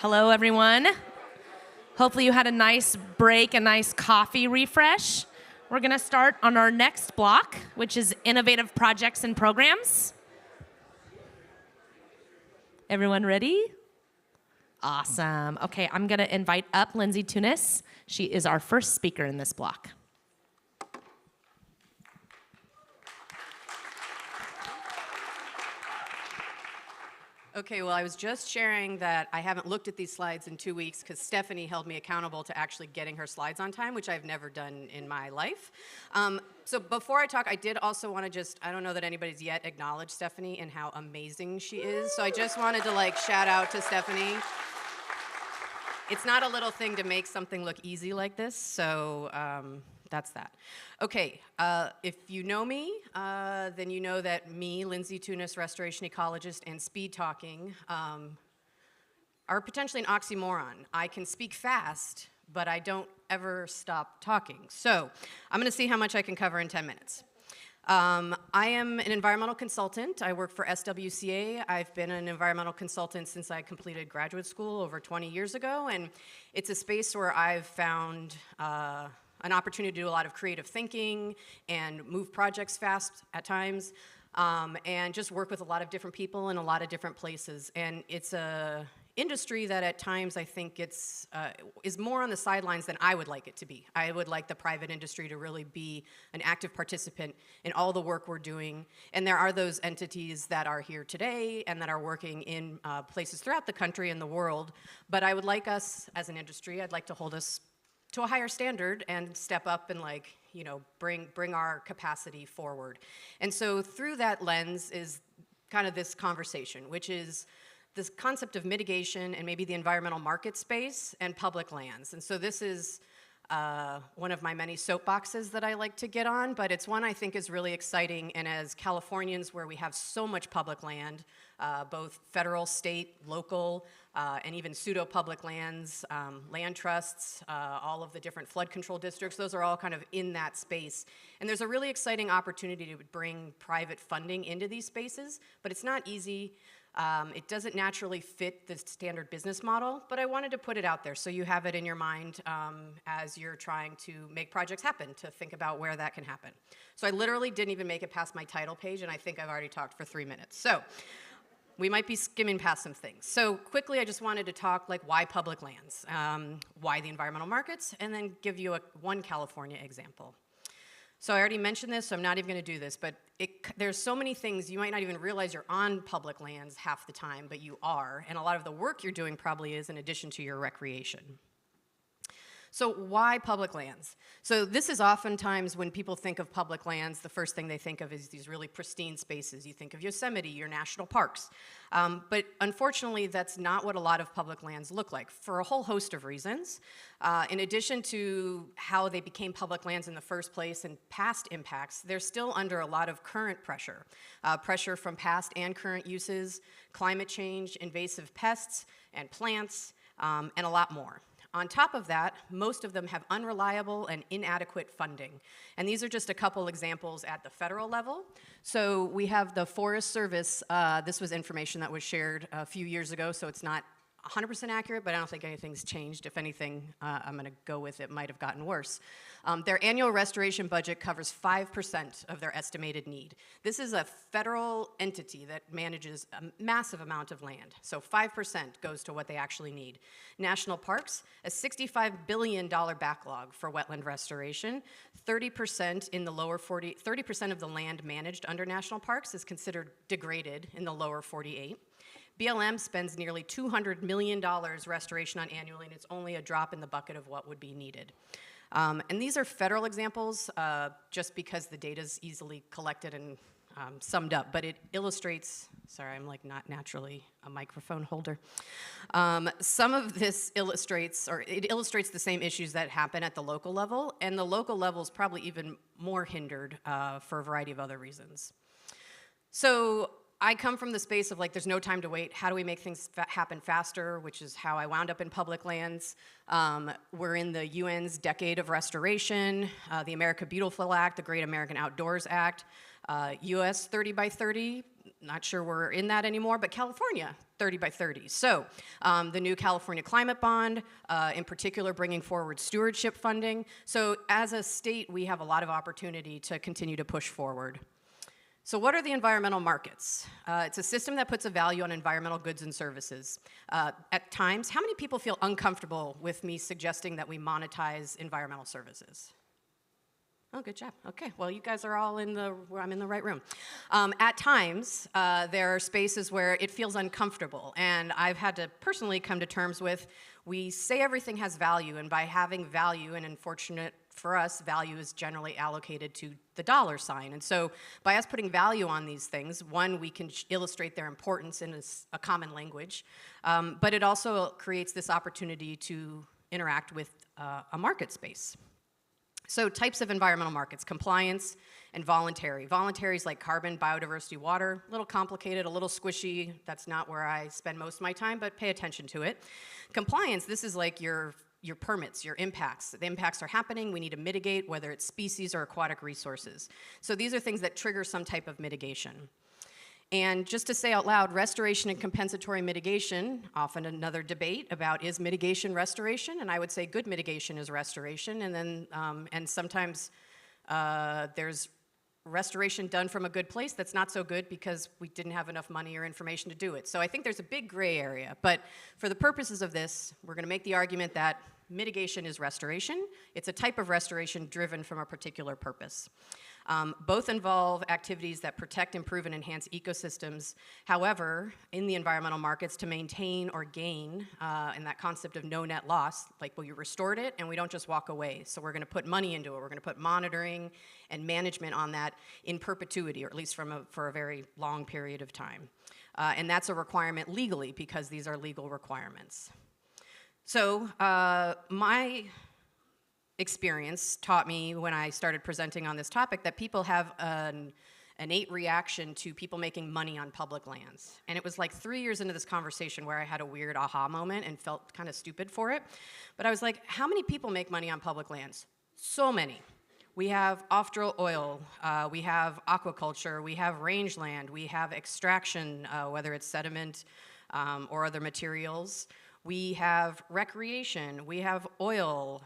Hello, everyone. Hopefully you had a nice break, a nice coffee refresh. We're gonna start on our next block, which is innovative projects and programs. Everyone ready? Awesome. Okay, I'm gonna invite up Lindsay Tunis. She is our first speaker in this block. Okay, well, I was just sharing that I haven't looked at these slides in 2 weeks because Stephanie held me accountable to actually getting her slides on time, which I've never done in my life. So before I talk, I did also want to I don't know that anybody's yet acknowledged Stephanie and how amazing she is. So I just wanted to shout out to Stephanie. It's not a little thing to make something look easy like this, so that's that. Okay, if you know me, then you know that me, Lindsay Tunis, restoration ecologist, and speed talking are potentially an oxymoron. I can speak fast, but I don't ever stop talking. So I'm gonna see how much I can cover in 10 minutes. I am an environmental consultant. I work for SWCA. I've been an environmental consultant since I completed graduate school over 20 years ago, and it's a space where I've found an opportunity to do a lot of creative thinking and move projects fast at times, and just work with a lot of different people in a lot of different places. And it's a industry that at times I think is more on the sidelines than I would like it to be. I would like the private industry to really be an active participant in all the work we're doing. And there are those entities that are here today and that are working in places throughout the country and the world. But I would like us as an industry, I'd like to hold us to a higher standard and step up and bring our capacity forward. And so through that lens is kind of this conversation, which is this concept of mitigation and maybe the environmental market space and public lands. And so this is one of my many soapboxes that I like to get on, but it's one I think is really exciting. And as Californians, where we have so much public land, both federal, state, local, and even pseudo-public lands, land trusts, all of the different flood control districts, those are all kind of in that space. And there's a really exciting opportunity to bring private funding into these spaces, but it's not easy. It doesn't naturally fit the standard business model, but I wanted to put it out there so you have it in your mind as you're trying to make projects happen, to think about where that can happen. So I literally didn't even make it past my title page, and I think I've already talked for 3 minutes. So we might be skimming past some things. So quickly, I just wanted to talk why public lands, why the environmental markets, and then give you one California example. So I already mentioned this, so I'm not even going to do this, but there's so many things you might not even realize you're on public lands half the time, but you are, and a lot of the work you're doing probably is in addition to your recreation. So why public lands? So this is oftentimes when people think of public lands, the first thing they think of is these really pristine spaces. You think of Yosemite, your national parks. But unfortunately, that's not what a lot of public lands look like for a whole host of reasons. In addition to how they became public lands in the first place and past impacts, they're still under a lot of current pressure. Pressure from past and current uses, climate change, invasive pests and plants, and a lot more. On top of that, most of them have unreliable and inadequate funding. And these are just a couple examples at the federal level. So we have the Forest Service. This was information that was shared a few years ago, so it's not 100% accurate, but I don't think anything's changed. If anything, I'm gonna go with it might have gotten worse. Their annual restoration budget covers 5% of their estimated need. This is a federal entity that manages a massive amount of land. So 5% goes to what they actually need. National parks, a $65 billion backlog for wetland restoration. 30% in the lower 30% of the land managed under national parks is considered degraded in the lower 48. BLM spends nearly $200 million restoration on annually, and it's only a drop in the bucket of what would be needed. And these are federal examples, just because the data is easily collected and summed up, but it illustrates, sorry, I'm not naturally a microphone holder. Some of this illustrates the same issues that happen at the local level, and the local level is probably even more hindered for a variety of other reasons. So I come from the space of there's no time to wait. How do we make things happen faster, which is how I wound up in public lands. We're in the UN's Decade of Restoration, the America Beautiful Act, the Great American Outdoors Act, US 30 by 30, not sure we're in that anymore, but California, 30 by 30. So the new California Climate Bond, in particular, bringing forward stewardship funding. So as a state, we have a lot of opportunity to continue to push forward. So what are the environmental markets? It's a system that puts a value on environmental goods and services. At times, how many people feel uncomfortable with me suggesting that we monetize environmental services? Oh, good job. Okay, well, you guys are all I'm in the right room. At times, there are spaces where it feels uncomfortable, and I've had to personally come to terms with, we say everything has value, and by having value, and unfortunate for us, value is generally allocated to the dollar sign. And so by us putting value on these things, one, we can illustrate their importance in a common language, but it also creates this opportunity to interact with a market space. So types of environmental markets: compliance and voluntary. Voluntary is like carbon, biodiversity, water. A little complicated, a little squishy. That's not where I spend most of my time, but pay attention to it. Compliance, this is like your permits, your impacts. The impacts are happening, we need to mitigate, whether it's species or aquatic resources. So these are things that trigger some type of mitigation. And just to say out loud, restoration and compensatory mitigation, often another debate about is mitigation restoration, and I would say good mitigation is restoration, and then and sometimes there's restoration done from a good place that's not so good because we didn't have enough money or information to do it. So I think there's a big gray area, but for the purposes of this, we're going to make the argument that mitigation is restoration. It's a type of restoration driven from a particular purpose. Both involve activities that protect, improve, and enhance ecosystems. However, in the environmental markets, to maintain or gain, in that concept of no net loss, like we restored it and we don't just walk away. So we're going to put money into it. We're going to put monitoring and management on that in perpetuity, or at least for a very long period of time. And that's a requirement legally because these are legal requirements. So my experience taught me when I started presenting on this topic that people have an innate reaction to people making money on public lands. And it was like 3 years into this conversation where I had a weird aha moment and felt kind of stupid for it. But I was like, how many people make money on public lands? So many. We have offshore oil, we have aquaculture, we have rangeland, we have extraction, whether it's sediment or other materials. We have recreation, we have oil,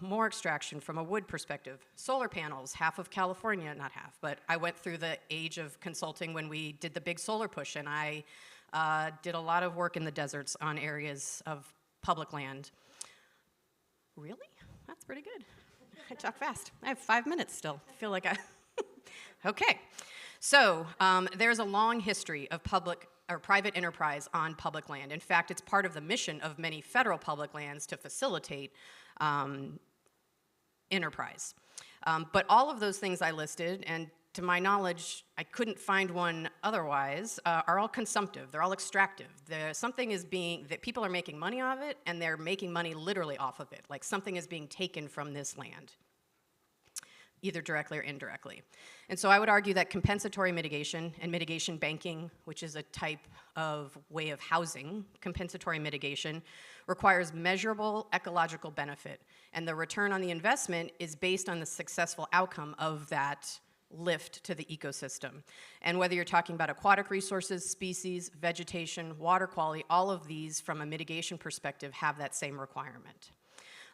more extraction from a wood perspective. Solar panels, half of California, not half, but I went through the age of consulting when we did the big solar push, and I did a lot of work in the deserts on areas of public land. Really? That's pretty good. I talk fast. I have 5 minutes still. I feel like I... Okay. So there's a long history of public or private enterprise on public land. In fact, it's part of the mission of many federal public lands to facilitate enterprise. But all of those things I listed, and to my knowledge, I couldn't find one otherwise, are all consumptive. They're all extractive. Something is that people are making money off it, and they're making money literally off of it. Like something is being taken from this land, either directly or indirectly. And so I would argue that compensatory mitigation and mitigation banking, which is a type of way of housing, compensatory mitigation, requires measurable ecological benefit. And the return on the investment is based on the successful outcome of that lift to the ecosystem. And whether you're talking about aquatic resources, species, vegetation, water quality, all of these from a mitigation perspective have that same requirement.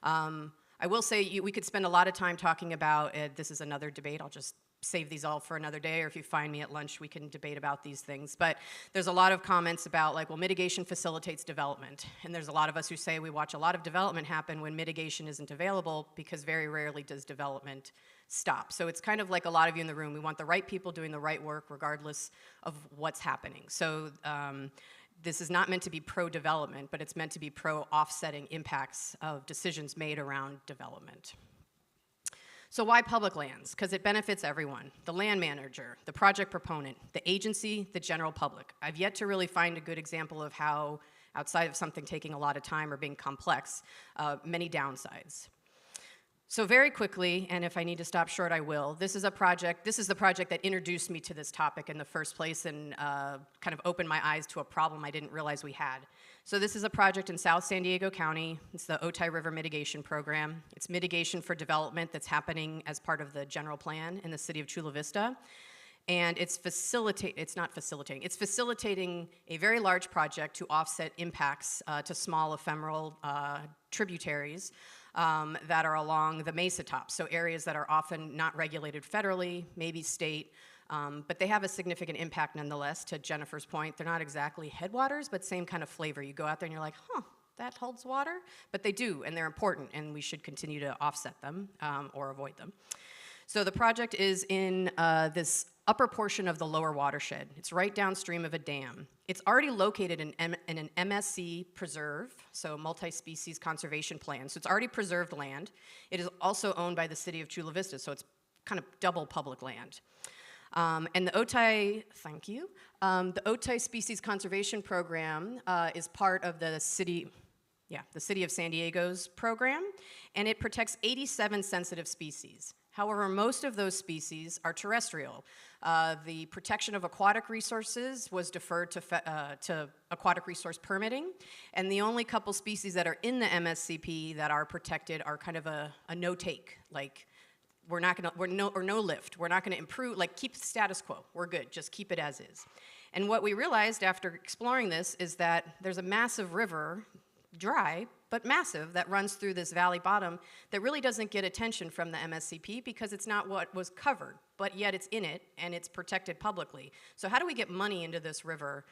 I will say we could spend a lot of time talking about, this is another debate, I'll just save these all for another day, or if you find me at lunch, we can debate about these things. But there's a lot of comments about like, well, mitigation facilitates development. And there's a lot of us who say we watch a lot of development happen when mitigation isn't available, because very rarely does development stop. So it's kind of like a lot of you in the room, we want the right people doing the right work regardless of what's happening. So this is not meant to be pro-development, but it's meant to be pro-offsetting impacts of decisions made around development. So why public lands? Because it benefits everyone. The land manager, the project proponent, the agency, the general public. I've yet to really find a good example of how, outside of something taking a lot of time or being complex, many downsides. So very quickly, and if I need to stop short, I will. This is the project that introduced me to this topic in the first place and kind of opened my eyes to a problem I didn't realize we had. So this is a project in South San Diego County. It's the Otay River Mitigation Program. It's mitigation for development that's happening as part of the general plan in the city of Chula Vista. and it's facilitating a very large project to offset impacts to small ephemeral tributaries that are along the mesa tops, so areas that are often not regulated federally, maybe state, but they have a significant impact nonetheless. To Jennifer's point, they're not exactly headwaters, but same kind of flavor. You go out there and you're like, huh, that holds water? But they do, and they're important, and we should continue to offset them or avoid them. So the project is in this upper portion of the lower watershed. It's right downstream of a dam. It's already located in an MSC preserve, so multi-species conservation plan. So it's already preserved land. It is also owned by the city of Chula Vista, so it's kind of double public land. And the Otay, thank you. The Otay Species Conservation Program is part of the city of San Diego's program, and it protects 87 sensitive species. However, most of those species are terrestrial. The protection of aquatic resources was deferred to aquatic resource permitting, and the only couple species that are in the MSCP that are protected are kind of a no-take, like we're no lift. We're not gonna improve, like keep the status quo. We're good, just keep it as is. And what we realized after exploring this is that there's a massive river, dry, but massive, that runs through this valley bottom that really doesn't get attention from the MSCP because it's not what was covered, but yet it's in it and it's protected publicly. So how do we get money into this river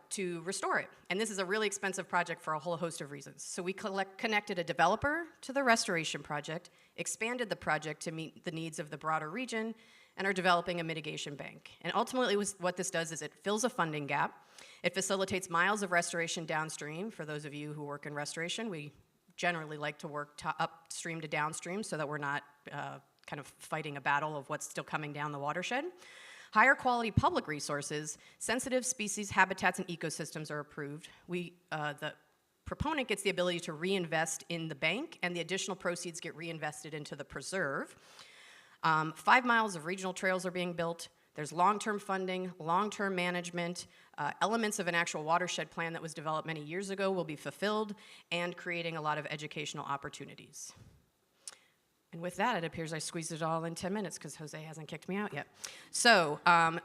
to restore it? And this is a really expensive project for a whole host of reasons. So we connected a developer to the restoration project, expanded the project to meet the needs of the broader region, and are developing a mitigation bank. And ultimately what this does is it fills a funding gap. It facilitates miles of restoration downstream. For those of you who work in restoration, we generally like to work upstream to downstream so that we're not kind of fighting a battle of what's still coming down the watershed. Higher quality public resources, sensitive species, habitats, and ecosystems are approved. The proponent gets the ability to reinvest in the bank, and the additional proceeds get reinvested into the preserve. 5 miles of regional trails are being built. There's long-term funding, long-term management, elements of an actual watershed plan that was developed many years ago will be fulfilled, and creating a lot of educational opportunities. And with that, it appears I squeezed it all in 10 minutes because Jose hasn't kicked me out yet. So,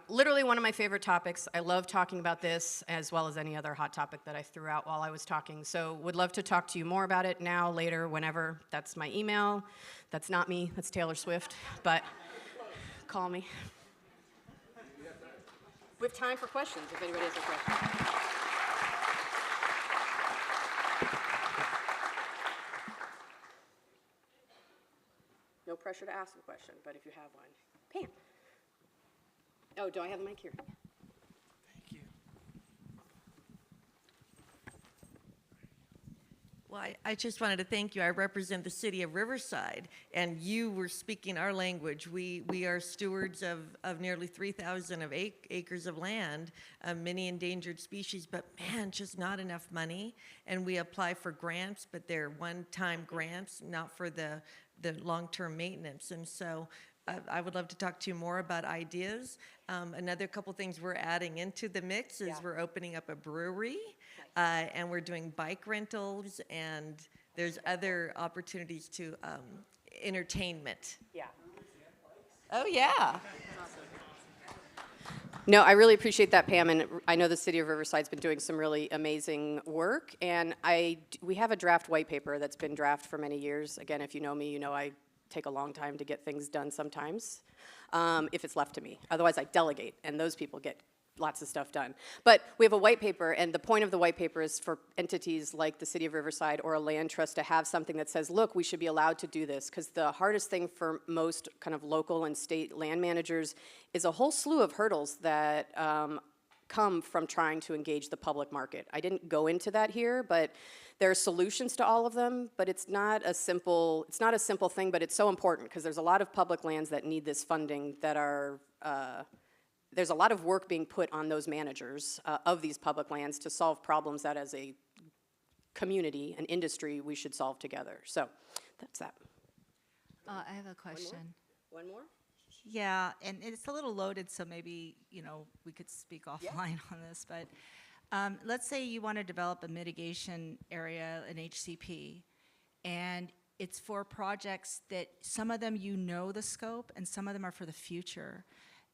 literally one of my favorite topics. I love talking about this as well as any other hot topic that I threw out while I was talking. So, would love to talk to you more about it now, later, whenever. That's my email. That's not me. That's Taylor Swift. But call me. We have time for questions if anybody has a question. No pressure to ask a question, but if you have one. Pam. Oh, do I have the mic here? Thank you. Well, I just wanted to thank you. I represent the city of Riverside, and you were speaking our language. We are stewards of nearly 3,000 of acres of land, many endangered species, but man, just not enough money. And we apply for grants, but they're one-time grants, not for the long-term maintenance. And so I would love to talk to you more about ideas. Another couple things we're adding into the mix is we're opening up a brewery, and we're doing bike rentals, and there's other opportunities to entertainment. Yeah. Oh, yeah. No, I really appreciate that, Pam, and I know the City of Riverside's been doing some really amazing work, and we have a draft white paper that's been drafted for many years. Again, if you know me, you know I take a long time to get things done sometimes, if it's left to me. Otherwise, I delegate, and those people get lots of stuff done. But we have a white paper, and the point of the white paper is for entities like the City of Riverside or a land trust to have something that says, look, we should be allowed to do this, because the hardest thing for most kind of local and state land managers is a whole slew of hurdles that come from trying to engage the public market. I didn't go into that here, but there are solutions to all of them, but it's not a simple thing, but it's so important because there's a lot of public lands that need this funding that are there's a lot of work being put on those managers of these public lands to solve problems that as a community, an industry, we should solve together. So that's that. I have a question. One more? Yeah, and it's a little loaded, so maybe, we could speak offline on this, but let's say you want to develop a mitigation area, an HCP, and it's for projects that some of them the scope and some of them are for the future.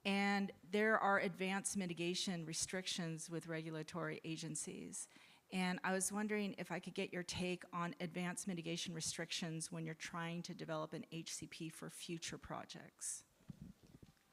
And there are advanced mitigation restrictions with regulatory agencies. And I was wondering if I could get your take on advanced mitigation restrictions when you're trying to develop an HCP for future projects.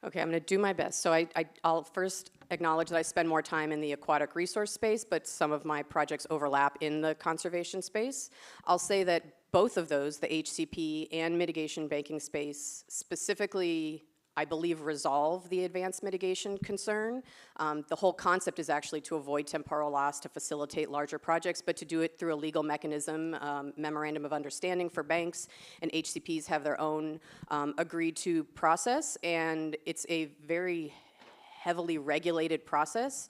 Okay, I'm going to do my best. So I'll first acknowledge that I spend more time in the aquatic resource space, but some of my projects overlap in the conservation space. I'll say that both of those, the HCP and mitigation banking space, specifically, I believe, resolve the advanced mitigation concern. The whole concept is actually to avoid temporal loss, to facilitate larger projects, but to do it through a legal mechanism, memorandum of understanding for banks, and HCPs have their own agreed to process, and it's a very heavily regulated process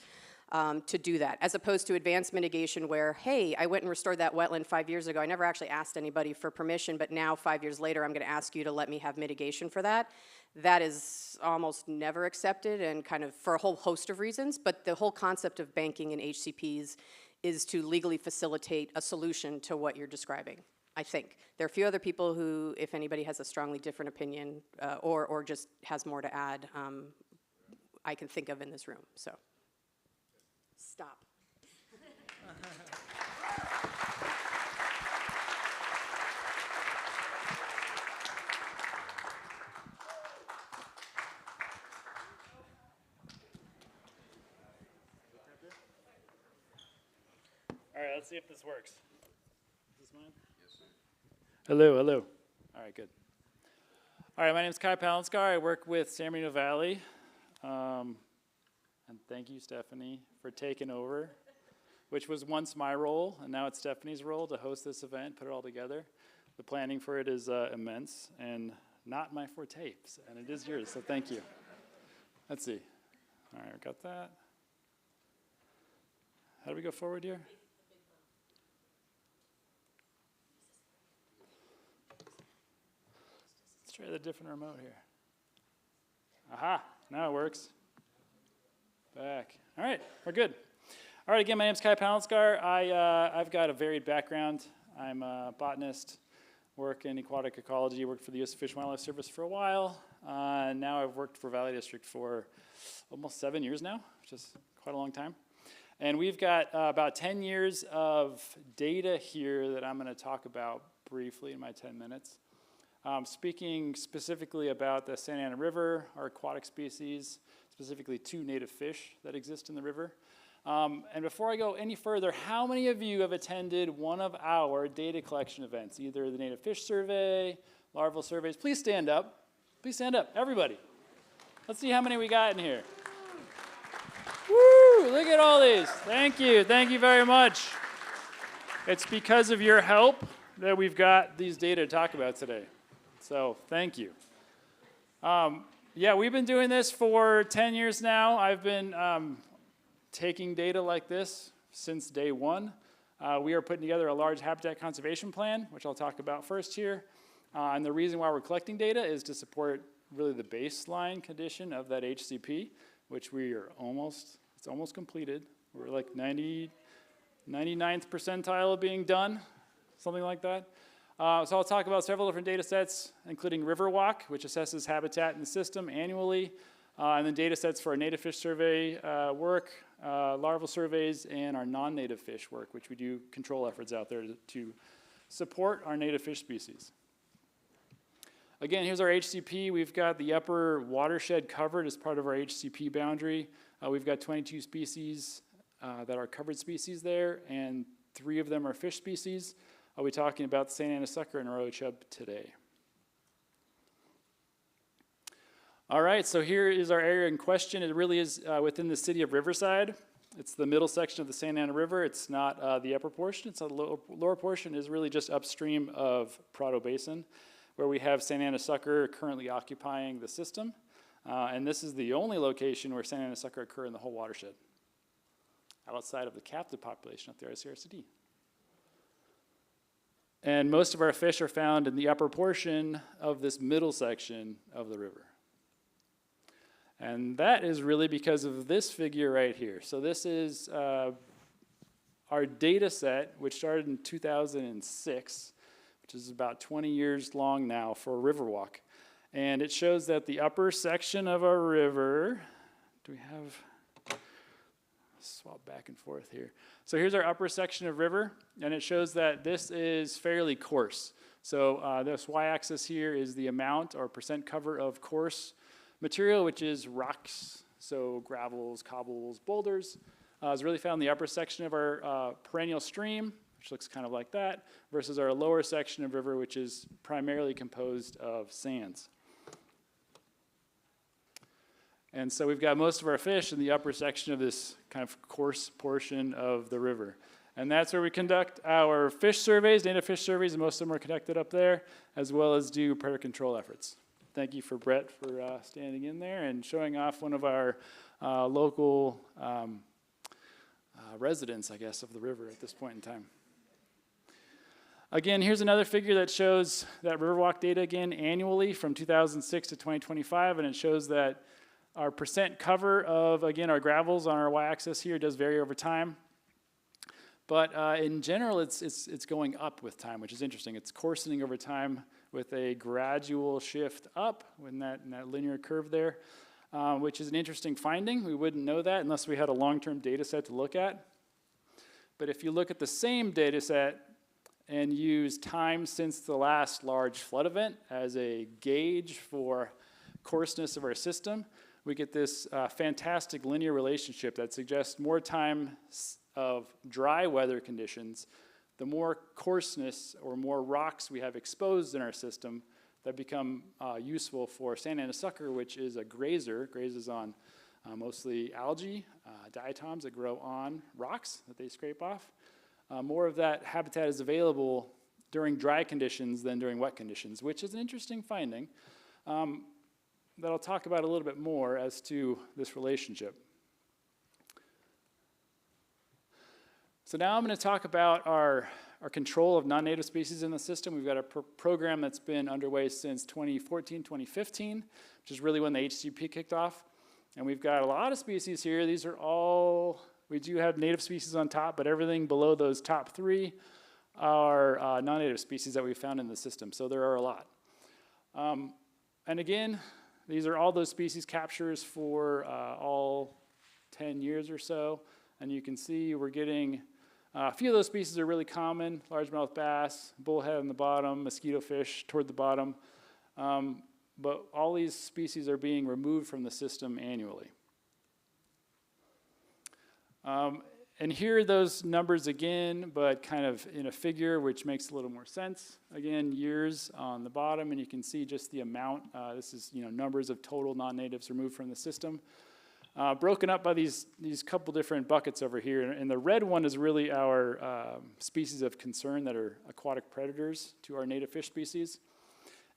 to do that, as opposed to advanced mitigation where, hey, I went and restored that wetland 5 years ago. I never actually asked anybody for permission, but now 5 years later, I'm going to ask you to let me have mitigation for that. That is almost never accepted, and kind of for a whole host of reasons, but the whole concept of banking and HCPs is to legally facilitate a solution to what you're describing, I think. There are a few other people who, if anybody has a strongly different opinion or just has more to add, I can think of in this room, so. Stop. All right, let's see if this works. Is this mine? Yes, sir. Hello, hello. All right, good. All right, my name is Kai Palenskar. I work with San Bernardino Valley. And thank you, Stephanie, for taking over, which was once my role, and now it's Stephanie's role to host this event, put it all together. The planning for it is immense and not my forte, and it is yours, so thank you. Let's see. All right, we got that. How do we go forward here? Let's try the different remote here. Aha, now it works. Back. All right, we're good. All right, again, my name's Kai Palenskar. I've got a varied background. I'm a botanist, work in aquatic ecology, worked for the U.S. Fish and Wildlife Service for a while. Now I've worked for Valley District for almost 7 years now, which is quite a long time. And we've got about 10 years of data here that I'm going to talk about briefly in my 10 minutes. Speaking specifically about the Santa Ana River, our aquatic species, specifically 2 native fish that exist in the river. And before I go any further, how many of you have attended one of our data collection events, either the Native Fish Survey, larval surveys? Please stand up. Please stand up, everybody. Let's see how many we got in here. Woo, look at all these. Thank you very much. It's because of your help that we've got these data to talk about today. So thank you. Yeah, we've been doing this for 10 years now. I've been taking data like this since day one. We are putting together a large habitat conservation plan, which I'll talk about first here. And the reason why we're collecting data is to support really the baseline condition of that HCP, which we are it's almost completed. We're like 99th percentile of being done, something like that. So I'll talk about several different data sets, including Riverwalk, which assesses habitat in the system annually, and then data sets for our native fish survey work, larval surveys, and our non-native fish work, which we do control efforts out there to support our native fish species. Again, here's our HCP. We've got the upper watershed covered as part of our HCP boundary. We've got 22 species that are covered species there, and 3 of them are fish species. I'll be talking about the Santa Ana sucker and arroyo chub today. All right, so here is our area in question. It really is within the city of Riverside. It's the middle section of the Santa Ana River. It's not the upper portion. It's a lower portion is really just upstream of Prado Basin, where we have Santa Ana sucker currently occupying the system. And this is the only location where Santa Ana sucker occur in the whole watershed, outside of the captive population up there at CRCD. And most of our fish are found in the upper portion of this middle section of the river. And that is really because of this figure right here. So this is our data set, which started in 2006, which is about 20 years long now for Riverwalk. And it shows that the upper section of our river, do we have, swap back and forth here. So here's our upper section of river, and it shows that this is fairly coarse. So this y-axis here is the amount or percent cover of coarse material, which is rocks, so gravels, cobbles, boulders. Is really found in the upper section of our perennial stream, which looks kind of like that, versus our lower section of river, which is primarily composed of sands. And so we've got most of our fish in the upper section of this kind of coarse portion of the river. And that's where we conduct our fish surveys, native fish surveys, and most of them are conducted up there, as well as do predator control efforts. Thank you for Brett for standing in there and showing off one of our local residents, I guess, of the river at this point in time. Again, here's another figure that shows that Riverwalk data again annually from 2006 to 2025, and it shows that our percent cover of, again, our gravels on our y-axis here does vary over time. But in general, it's going up with time, which is interesting. It's coarsening over time with a gradual shift up in that linear curve there, which is an interesting finding. We wouldn't know that unless we had a long-term data set to look at. But if you look at the same data set and use time since the last large flood event as a gauge for coarseness of our system, we get this fantastic linear relationship that suggests more time of dry weather conditions, the more coarseness or more rocks we have exposed in our system that become useful for sand anna sucker, which is a grazer, grazes on mostly algae, diatoms that grow on rocks that they scrape off. More of that habitat is available during dry conditions than during wet conditions, which is an interesting finding that I'll talk about a little bit more as to this relationship. So now I'm going to talk about our control of non-native species in the system. We've got a program that's been underway since 2014, 2015, which is really when the HCP kicked off. And we've got a lot of species here. These are all, we do have native species on top, but everything below those top three are non-native species that we found in the system. So there are a lot. And again, these are all those species captures for all 10 years or so. And you can see we're getting a few of those species are really common: largemouth bass, bullhead on the bottom, mosquito fish toward the bottom. But all these species are being removed from the system annually. And here are those numbers again, but kind of in a figure, which makes a little more sense. Again, years on the bottom, and you can see just the amount. This is numbers of total non-natives removed from the system. Broken up by these couple different buckets over here. And the red one is really our species of concern that are aquatic predators to our native fish species.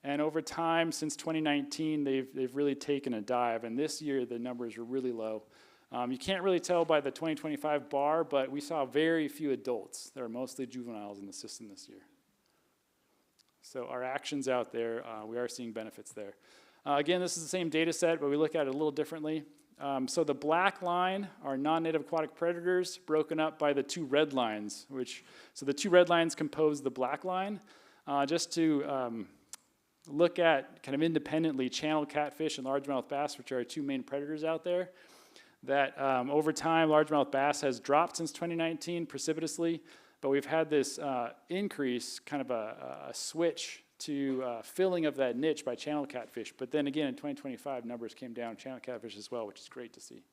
And over time, since 2019, they've really taken a dive. And this year, the numbers are really low. You can't really tell by the 2025 bar, but we saw very few adults. There are mostly juveniles in the system this year. So our actions out there, we are seeing benefits there. Again, this is the same data set, but we look at it a little differently. So the black line are non-native aquatic predators broken up by the two red lines, so the two red lines compose the black line. Just to look at kind of independently channel catfish and largemouth bass, which are our two main predators out there, that over time largemouth bass has dropped since 2019 precipitously, but we've had this increase, kind of a switch to filling of that niche by channel catfish. But then again, in 2025, numbers came down, channel catfish as well, which is great to see.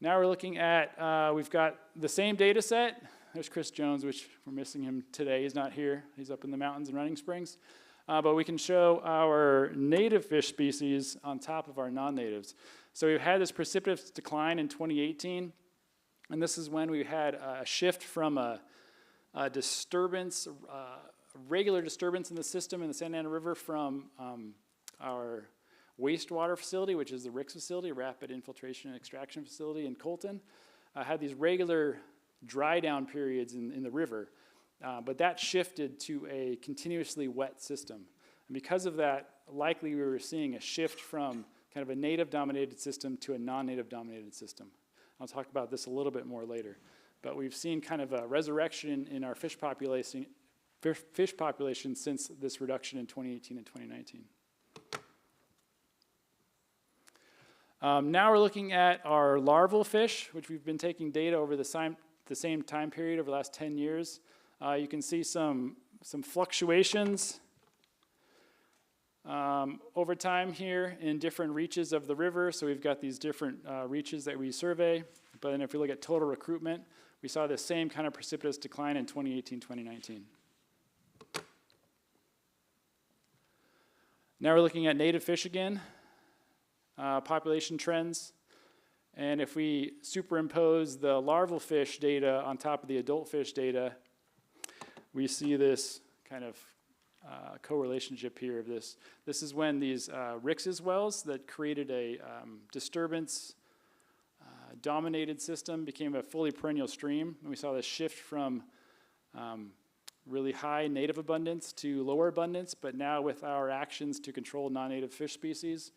Now we're looking at, we've got the same data set. There's Chris Jones, which we're missing him today. He's not here. He's up in the mountains in Running Springs. But we can show our native fish species on top of our non-natives. So we've had this precipitous decline in 2018. And this is when we had a shift from a disturbance, regular disturbance in the system in the Santa Ana River from our wastewater facility, which is the RICS facility, Rapid Infiltration and Extraction Facility in Colton, had these regular dry down periods in the river, but that shifted to a continuously wet system. And because of that, likely we were seeing a shift from kind of a native dominated system to a non-native dominated system. I'll talk about this a little bit more later, but we've seen kind of a resurrection in our fish population since this reduction in 2018 and 2019. Now we're looking at our larval fish, which we've been taking data over the same time period over the last 10 years. You can see some fluctuations over time here in different reaches of the river. So we've got these different reaches that we survey. But then if we look at total recruitment, we saw the same kind of precipitous decline in 2018, 2019. Now we're looking at native fish again, population trends. And if we superimpose the larval fish data on top of the adult fish data, we see this kind of co-relationship here of this. This is when these Rix's wells that created a disturbance dominated system became a fully perennial stream. And we saw this shift from really high native abundance to lower abundance, but now with our actions to control non-native fish species,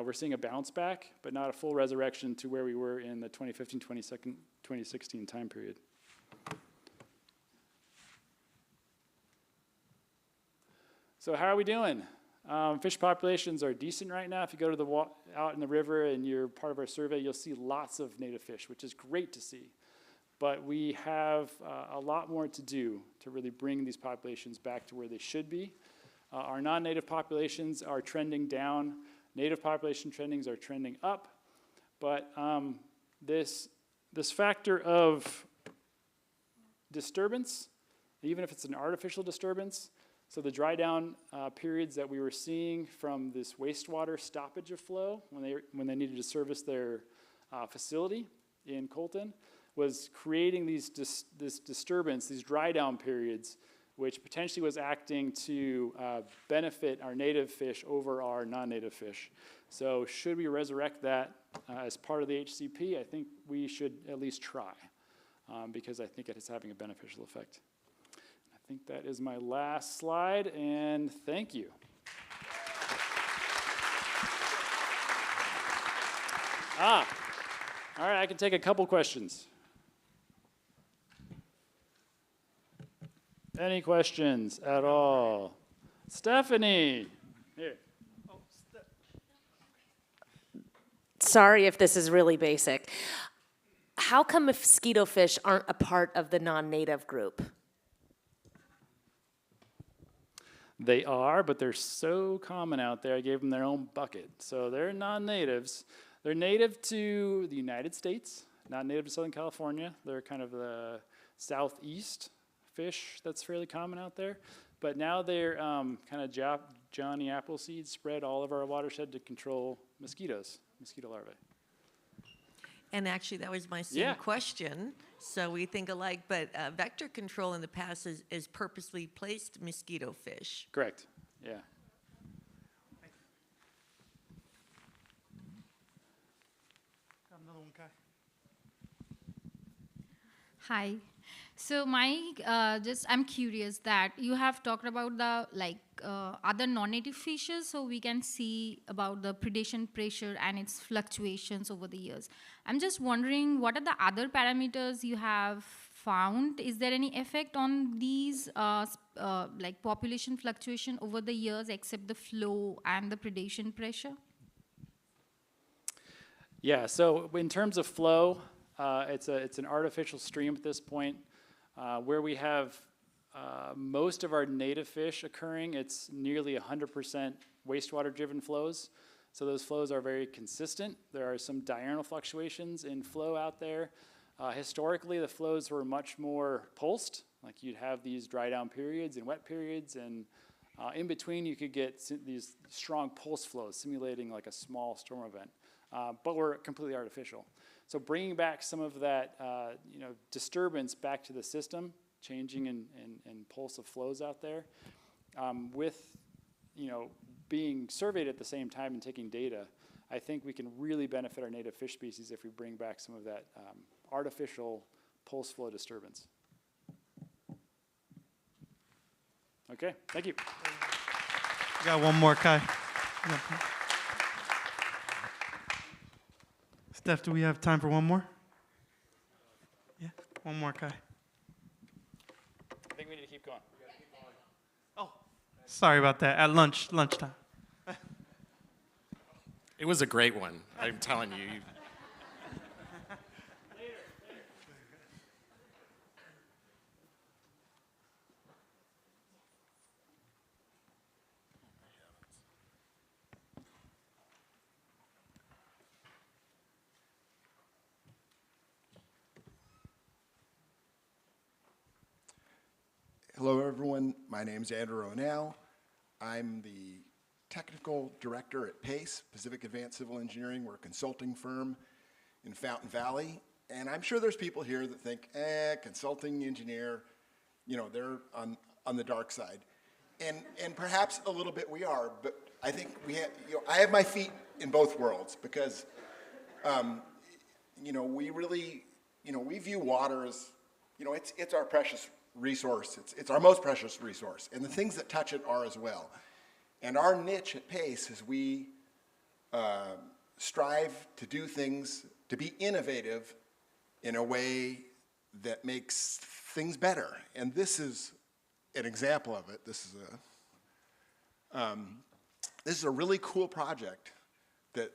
we're seeing a bounce back, but not a full resurrection to where we were in the 2015-2016 time period. So how are we doing? Fish populations are decent right now. If you go to out in the river and you're part of our survey, you'll see lots of native fish, which is great to see. But we have a lot more to do to really bring these populations back to where they should be. Our non-native populations are trending down. Native population trendings are trending up. But this factor of disturbance, even if it's an artificial disturbance, so the dry down periods that we were seeing from this wastewater stoppage of flow when they needed to service their facility in Colton was creating this disturbance, these dry down periods, which potentially was acting to benefit our native fish over our non-native fish. So should we resurrect that as part of the HCP? I think we should at least try because I think it is having a beneficial effect. I think that is my last slide, and thank you. All right, I can take a couple questions. Any questions at all? Stephanie, here. Sorry if this is really basic. How come mosquito fish aren't a part of the non-native group? They are, but they're so common out there, I gave them their own bucket. So they're non-natives. They're native to the United States, not native to Southern California. They're kind of the southeast fish that's fairly common out there. But now they're kind of Johnny Appleseed spread all over our watershed to control mosquito larvae. And actually, that was my same question. So we think alike, but vector control in the past is purposely placed mosquito fish. Correct, yeah. Got another one, Kai. Hi. So I'm curious that you have talked about the other non-native fishes, so we can see about the predation pressure and its fluctuations over the years. I'm just wondering, what are the other parameters you have found? Is there any effect on these population fluctuation over the years, except the flow and the predation pressure? Yeah, so in terms of flow, it's an artificial stream at this point. Where we have most of our native fish occurring, it's nearly 100% wastewater-driven flows. So those flows are very consistent. There are some diurnal fluctuations in flow out there. Historically, the flows were much more pulsed. Like you'd have these dry down periods and wet periods, and in between you could get these strong pulse flows simulating like a small storm event. But were completely artificial. So bringing back some of that disturbance back to the system, changing in pulse of flows out there, with being surveyed at the same time and taking data, I think we can really benefit our native fish species if we bring back some of that artificial pulse flow disturbance. Okay, thank you. We got one more, Kai. Steph, do we have time for one more? Yeah, one more, Kai. I think we need to keep going. Oh, sorry about that. At lunchtime. It was a great one, I'm telling you. Hello, everyone. My name is Andrew O'Neill. I'm the technical director at PACE, Pacific Advanced Civil Engineering. We're a consulting firm in Fountain Valley. And I'm sure there's people here that think, consulting engineer, you know, they're on the dark side. And perhaps a little bit we are, but I think we have, you know, I have my feet in both worlds because, you know, we really, you know, we view water as, you know, it's our precious resource. It's our most precious resource. And the things that touch it are as well. And our niche at PACE is we strive to do things, to be innovative in a way that makes things better. And this is an example of it. This is a really cool project that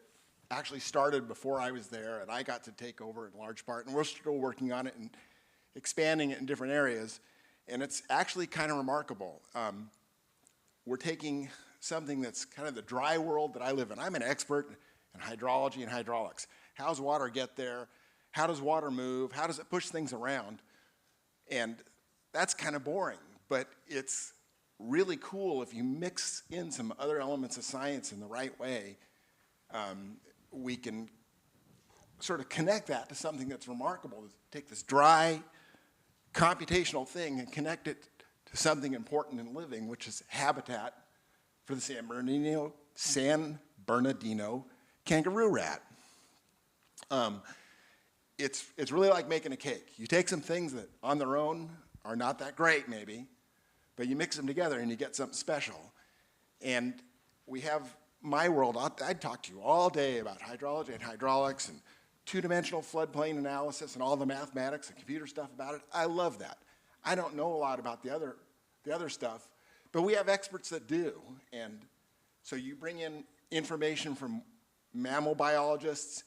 actually started before I was there, and I got to take over in large part. And we're still working on it and expanding it in different areas. And it's actually kind of remarkable. We're taking something that's kind of the dry world that I live in. I'm an expert in hydrology and hydraulics. How does water get there? How does water move? How does it push things around? And that's kind of boring, but it's really cool if you mix in some other elements of science in the right way. We can sort of connect that to something that's remarkable. Take this dry, computational thing and connect it to something important in living, which is habitat for the San Bernardino kangaroo rat. It's really like making a cake. You take some things that on their own are not that great maybe, but you mix them together and you get something special. And we have my world. I'd talk to you all day about hydrology and hydraulics and two-dimensional floodplain analysis and all the mathematics and computer stuff about it. I love that. I don't know a lot about the other stuff, but we have experts that do. And so you bring in information from mammal biologists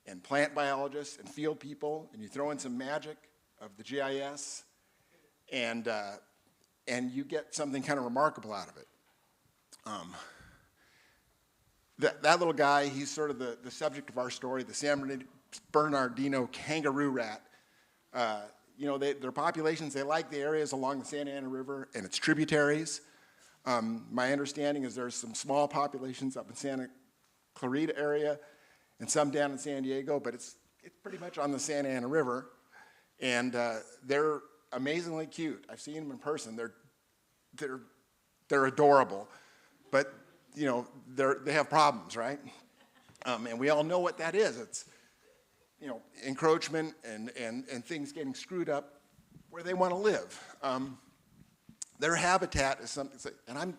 and plant biologists and field people, and you throw in some magic of the GIS, and you get something kind of remarkable out of it. That little guy, he's sort of the subject of our story, the San Bernardino kangaroo rat. You know, their populations, they like the areas along the Santa Ana River and its tributaries. My understanding is there's some small populations up in Santa Clarita area and some down in San Diego, but it's pretty much on the Santa Ana River. And they're amazingly cute. I've seen them in person. They're adorable, but you know, they have problems, right? And we all know what that is. It's, you know, encroachment and things getting screwed up where they want to live. Their habitat is something, and I'm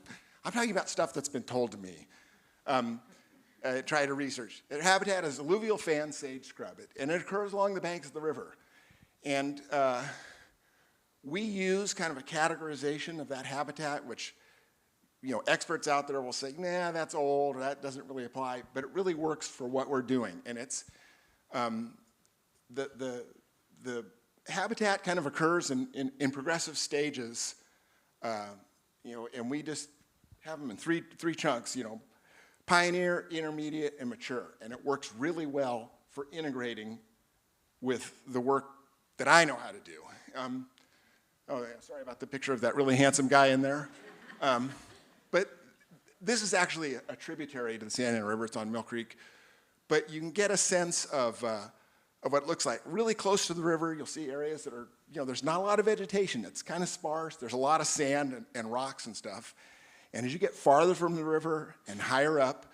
talking about stuff that's been told to me. Try to research. Their habitat is alluvial fan sage scrub, and it occurs along the banks of the river. And we use kind of a categorization of that habitat, which, you know, experts out there will say, nah, that's old, or that doesn't really apply, but it really works for what we're doing. And it's, the habitat kind of occurs in progressive stages, you know, and we just have them in three chunks, you know, pioneer, intermediate, and mature. And it works really well for integrating with the work that I know how to do. Oh, yeah, sorry about the picture of that really handsome guy in there. But this is actually a tributary to the Santa Ana River. It's on Mill Creek. But you can get a sense of what it looks like. Really close to the river, you'll see areas that are, you know, there's not a lot of vegetation. It's kind of sparse. There's a lot of sand and rocks and stuff. And as you get farther from the river and higher up,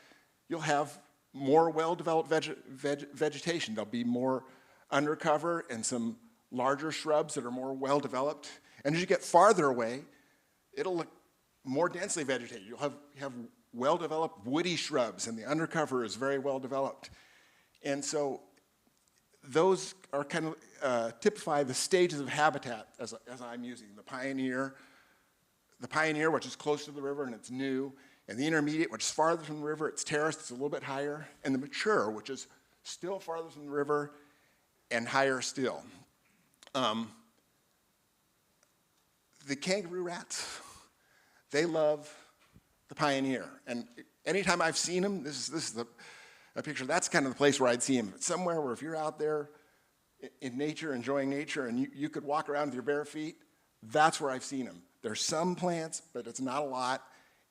you'll have more well-developed vegetation. There'll be more undercover and some larger shrubs that are more well-developed. And as you get farther away, it'll look more densely vegetated. You'll have well-developed woody shrubs, and the undercover is very well-developed. And so those are kind of typify the stages of habitat as I'm using. The pioneer, which is close to the river and it's new. And the intermediate, which is farther from the river, it's terraced, it's a little bit higher. And the mature, which is still farther from the river and higher still. The kangaroo rats, they love the Pioneer. And anytime I've seen them, this is a picture, that's kind of the place where I'd see them. Somewhere where if you're out there in nature, enjoying nature, and you could walk around with your bare feet, that's where I've seen them. There's some plants, but it's not a lot,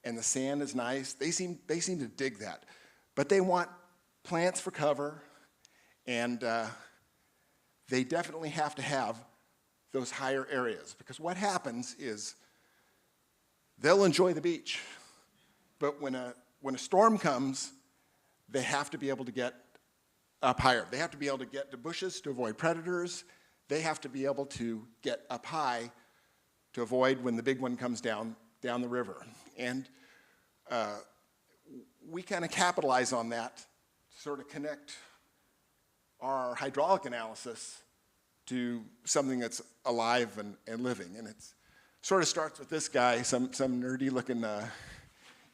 and the sand is nice. They seem to dig that. But they want plants for cover, and they definitely have to have those higher areas, because what happens is they'll enjoy the beach, but when a storm comes, they have to be able to get up higher. They have to be able to get to bushes to avoid predators. They have to be able to get up high to avoid when the big one comes down the river. And we kind of capitalize on that to sort of connect our hydraulic analysis to something that's alive and living. And it sort of starts with this guy, some nerdy-looking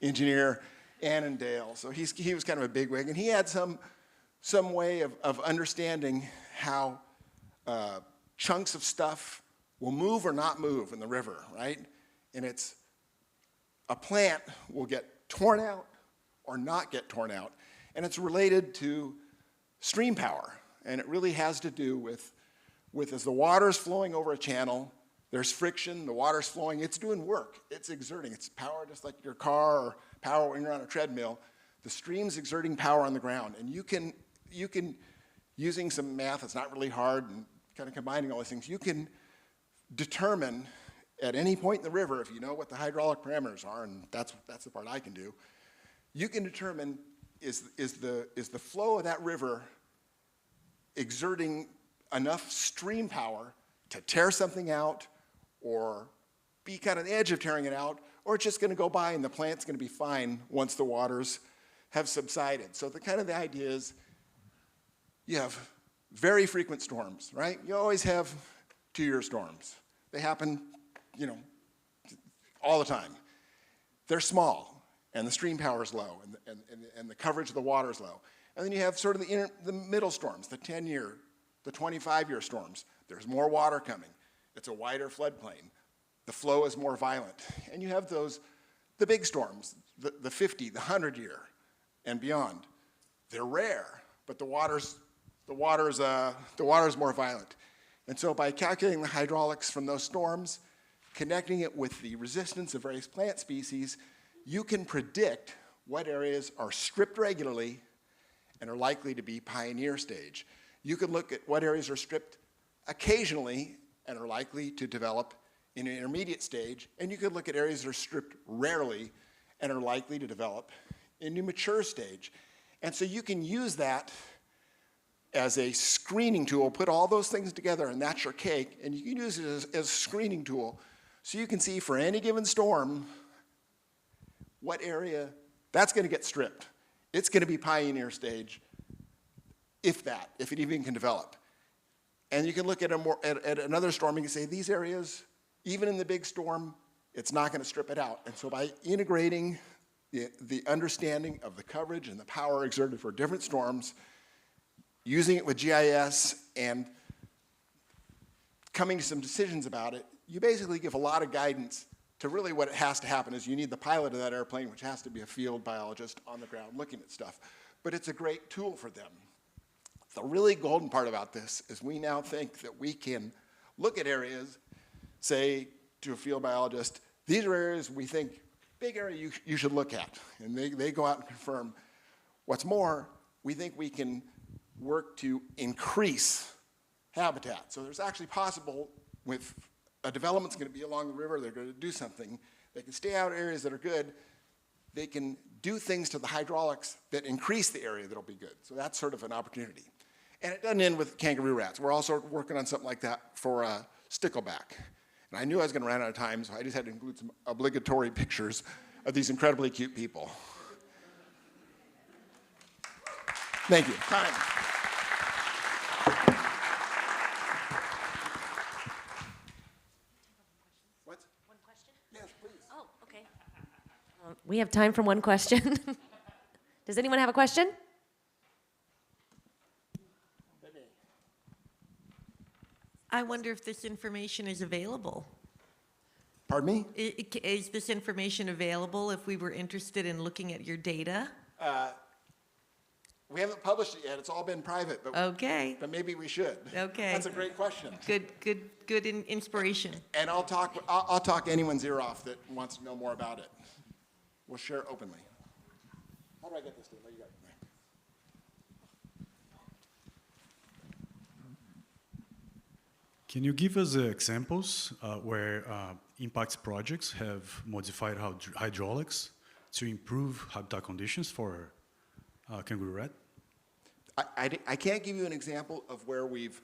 engineer, Annandale. So he was kind of a bigwig, and he had some way of understanding how chunks of stuff will move or not move in the river, right? And it's a plant will get torn out or not get torn out, and it's related to stream power, and it really has to do with as the water's flowing over a channel, there's friction, the water's flowing, it's doing work, it's exerting, it's power just like your car or power when you're on a treadmill. The stream's exerting power on the ground, and you can, using some math that's not really hard and kind of combining all these things, you can determine at any point in the river, if you know what the hydraulic parameters are, and that's the part I can do, you can determine is the flow of that river exerting enough stream power to tear something out or be kind of the edge of tearing it out, or it's just going to go by and the plant's going to be fine once the waters have subsided. So the idea is you have very frequent storms, right? You always have 2-year storms. They happen, all the time. They're small, and the stream power is low, and the coverage of the water is low. And then you have sort of the middle storms, the 10-year, the 25-year storms. There's more water coming. It's a wider floodplain. The flow is more violent. And you have the big storms, the 50, the 100-year, and beyond. They're rare, but the water's more violent. And so by calculating the hydraulics from those storms, connecting it with the resistance of various plant species, you can predict what areas are stripped regularly and are likely to be pioneer stage. You can look at what areas are stripped occasionally and are likely to develop in an intermediate stage, and you could look at areas that are stripped rarely and are likely to develop in a mature stage. And so you can use that as a screening tool, put all those things together, and that's your cake, and you can use it as a screening tool so you can see for any given storm what area that's going to get stripped. It's going to be pioneer stage, if it even can develop. And you can look at another storm and you can say, these areas, even in the big storm, it's not going to strip it out. And so by integrating the understanding of the coverage and the power exerted for different storms, using it with GIS and coming to some decisions about it, you basically give a lot of guidance to really what has to happen is you need the pilot of that airplane, which has to be a field biologist on the ground looking at stuff. But it's a great tool for them. The really golden part about this is we now think that we can look at areas, say to a field biologist, these are areas we think, big area you should look at. And they go out and confirm. What's more, we think we can work to increase habitat. So there's actually possible with a development's going to be along the river, they're going to do something. They can stay out areas that are good. They can do things to the hydraulics that increase the area that'll be good. So that's sort of an opportunity. And it doesn't end with kangaroo rats. We're also working on something like that for stickleback. And I knew I was going to run out of time, so I just had to include some obligatory pictures of these incredibly cute people. Thank you. Time. One question? Yes, please. Oh, okay. We have time for one question. Does anyone have a question? I wonder if this information is available. Pardon me? Is this information available if we were interested in looking at your data? We haven't published it yet. It's all been private, but, Okay, but maybe we should. Okay. That's a great question. good inspiration. And I'll talk anyone's ear off that wants to know more about it. We'll share it openly. How do I get this to you? You got it. Can you give us examples where impact projects have modified hydraulics to improve habitat conditions for kangaroo rat? I can't give you an example of where we've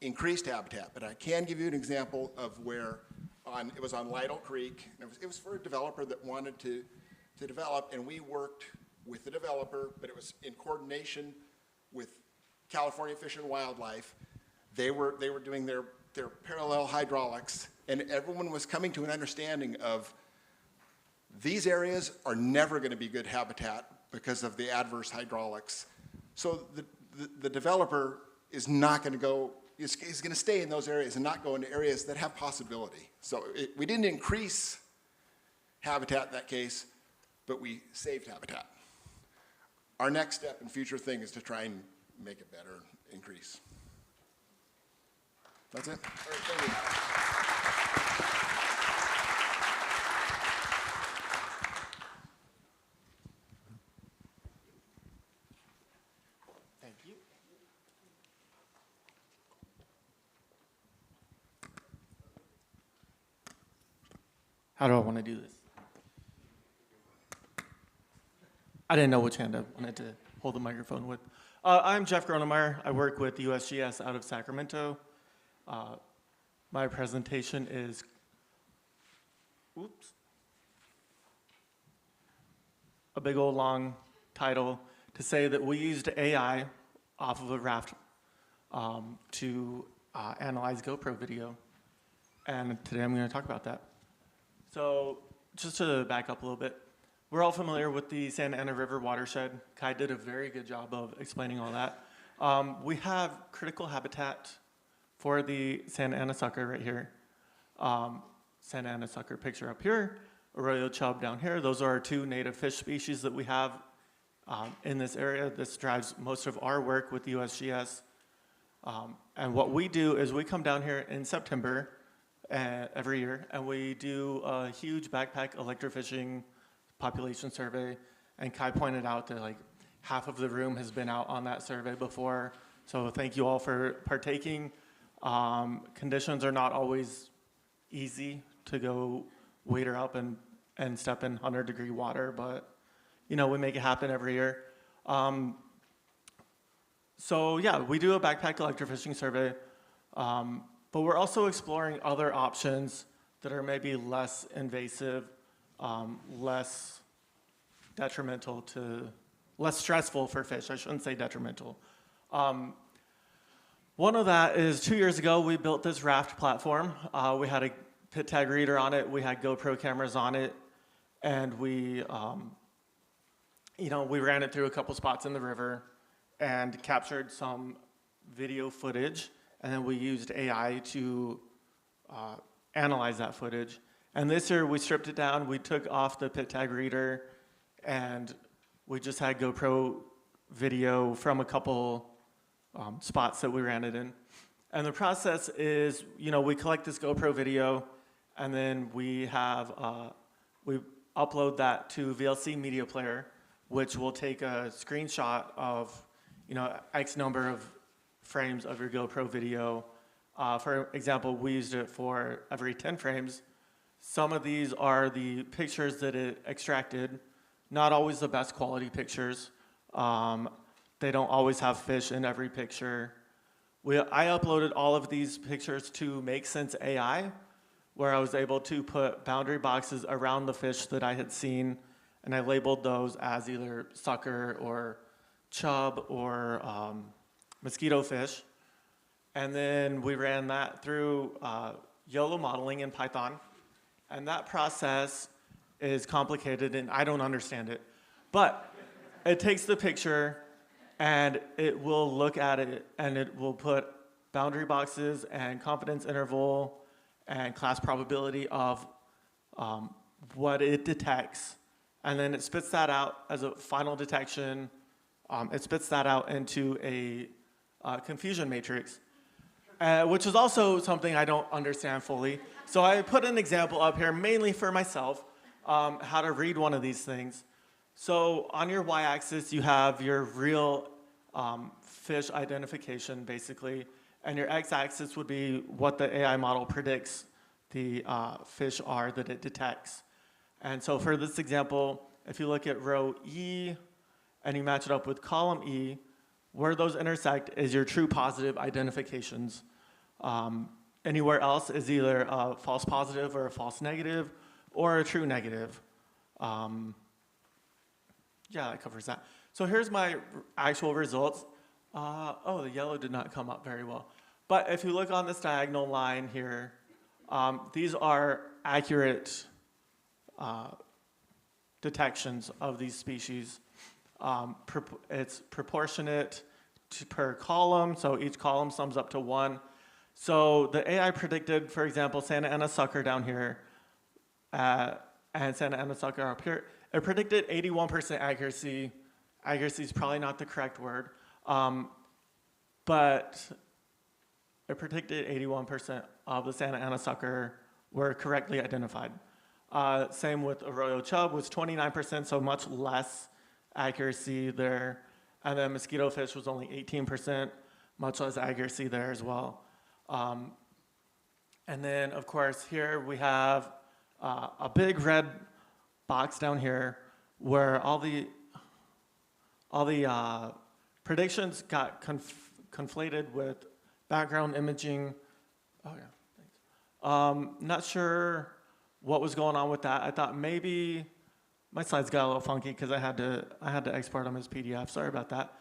increased habitat, but I can give you an example of where it was on Lytle Creek. It was for a developer that wanted to develop, and we worked with the developer, but it was in coordination with California Fish and Wildlife. They were doing their parallel hydraulics, and everyone was coming to an understanding of these areas are never going to be good habitat because of the adverse hydraulics. So the developer is not going to go, is going to stay in those areas and not go into areas that have possibility. So we didn't increase habitat in that case, but we saved habitat. Our next step and future thing is to try and make it better, increase. That's it. All right, thank you. Thank you. How do I want to do this? I didn't know which hand I wanted to hold the microphone with. I'm Jeff Gronemeyer. I work with USGS out of Sacramento. My presentation is, a big old long title to say that we used AI off of a raft to analyze GoPro video. And today I'm going to talk about that. So just to back up a little bit, we're all familiar with the Santa Ana River watershed. Kai did a very good job of explaining all that. We have critical habitat for the Santa Ana sucker right here. Santa Ana sucker picture up here, arroyo chub down here. Those are our two native fish species that we have in this area. This drives most of our work with the USGS. And what we do is we come down here in September every year, and we do a huge backpack electrofishing population survey. And Kai pointed out that like half of the room has been out on that survey before. So thank you all for partaking. Conditions are not always easy to go wade her up and step in 100-degree water, but you know, we make it happen every year. So yeah, we do a backpack electrofishing survey, but we're also exploring other options that are maybe less invasive, less detrimental to, less stressful for fish. I shouldn't say detrimental. One of that is 2 years ago, we built this raft platform. We had a pit tag reader on it. We had GoPro cameras on it. And we ran it through a couple spots in the river and captured some video footage. And then we used AI to analyze that footage. And this year, we stripped it down. We took off the pit tag reader, and we just had GoPro video from a couple spots that we ran it in. And the process is, we collect this GoPro video, and then we upload that to VLC Media Player, which will take a screenshot of, X number of frames of your GoPro video. For example, we used it for every 10 frames. Some of these are the pictures that it extracted, not always the best quality pictures. They don't always have fish in every picture. I uploaded all of these pictures to Make Sense AI, where I was able to put boundary boxes around the fish that I had seen, and I labeled those as either sucker or chub or mosquito fish. And then we ran that through YOLO modeling in Python. And that process is complicated and I don't understand it. But it takes the picture and it will look at it and it will put boundary boxes and confidence interval and class probability of what it detects. And then it spits that out as a final detection. It spits that out into a confusion matrix, which is also something I don't understand fully. So I put an example up here mainly for myself, how to read one of these things. So on your y-axis, you have your real fish identification, basically, and your x-axis would be what the AI model predicts the fish are that it detects. And so for this example, if you look at row E and you match it up with column E, where those intersect is your true positive identifications. Anywhere else is either a false positive or a false negative or a true negative. Yeah, that covers that. So here's my actual results. Oh, the yellow did not come up very well. But if you look on this diagonal line here, these are accurate detections of these species. It's proportionate per column, so each column sums up to 1. So the AI predicted, for example, Santa Ana sucker down here and Santa Ana sucker up here. It predicted 81% accuracy. Accuracy is probably not the correct word, but it predicted 81% of the Santa Ana sucker were correctly identified. Same with Arroyo chub, was 29%, so much less accuracy there. And then mosquito fish was only 18%, much less accuracy there as well. And then, of course, here we have a big red box down here where all the predictions got conflated with background imaging. Oh yeah, thanks. Not sure what was going on with that. I thought maybe my slides got a little funky because I had to export them as PDF. Sorry about that.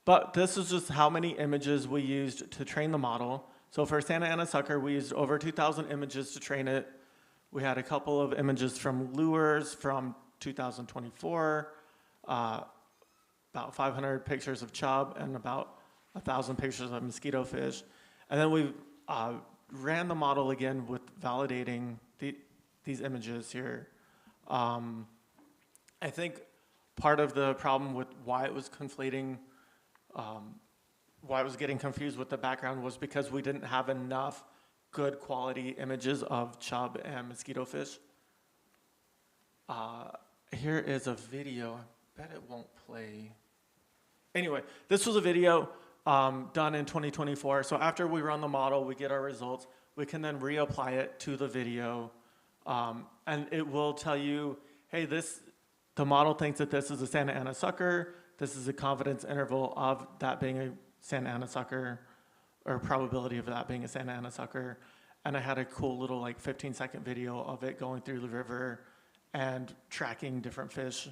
But this is just how many images we used to train the model. So for Santa Ana sucker, we used over 2,000 images to train it. We had a couple of images from lures from 2024, about 500 pictures of chub, and about 1,000 pictures of mosquito fish. And then we ran the model again with validating these images here. I think part of the problem with why it was conflating, why it was getting confused with the background was because we didn't have enough good quality images of chub and mosquito fish. Here is a video. I bet it won't play. Anyway, this was a video done in 2024. So after we run the model, we get our results. We can then reapply it to the video. And it will tell you, hey, the model thinks that this is a Santa Ana sucker. This is a confidence interval of that being a Santa Ana sucker, or probability of that being a Santa Ana sucker. And I had a cool little like 15-second video of it going through the river and tracking different fish,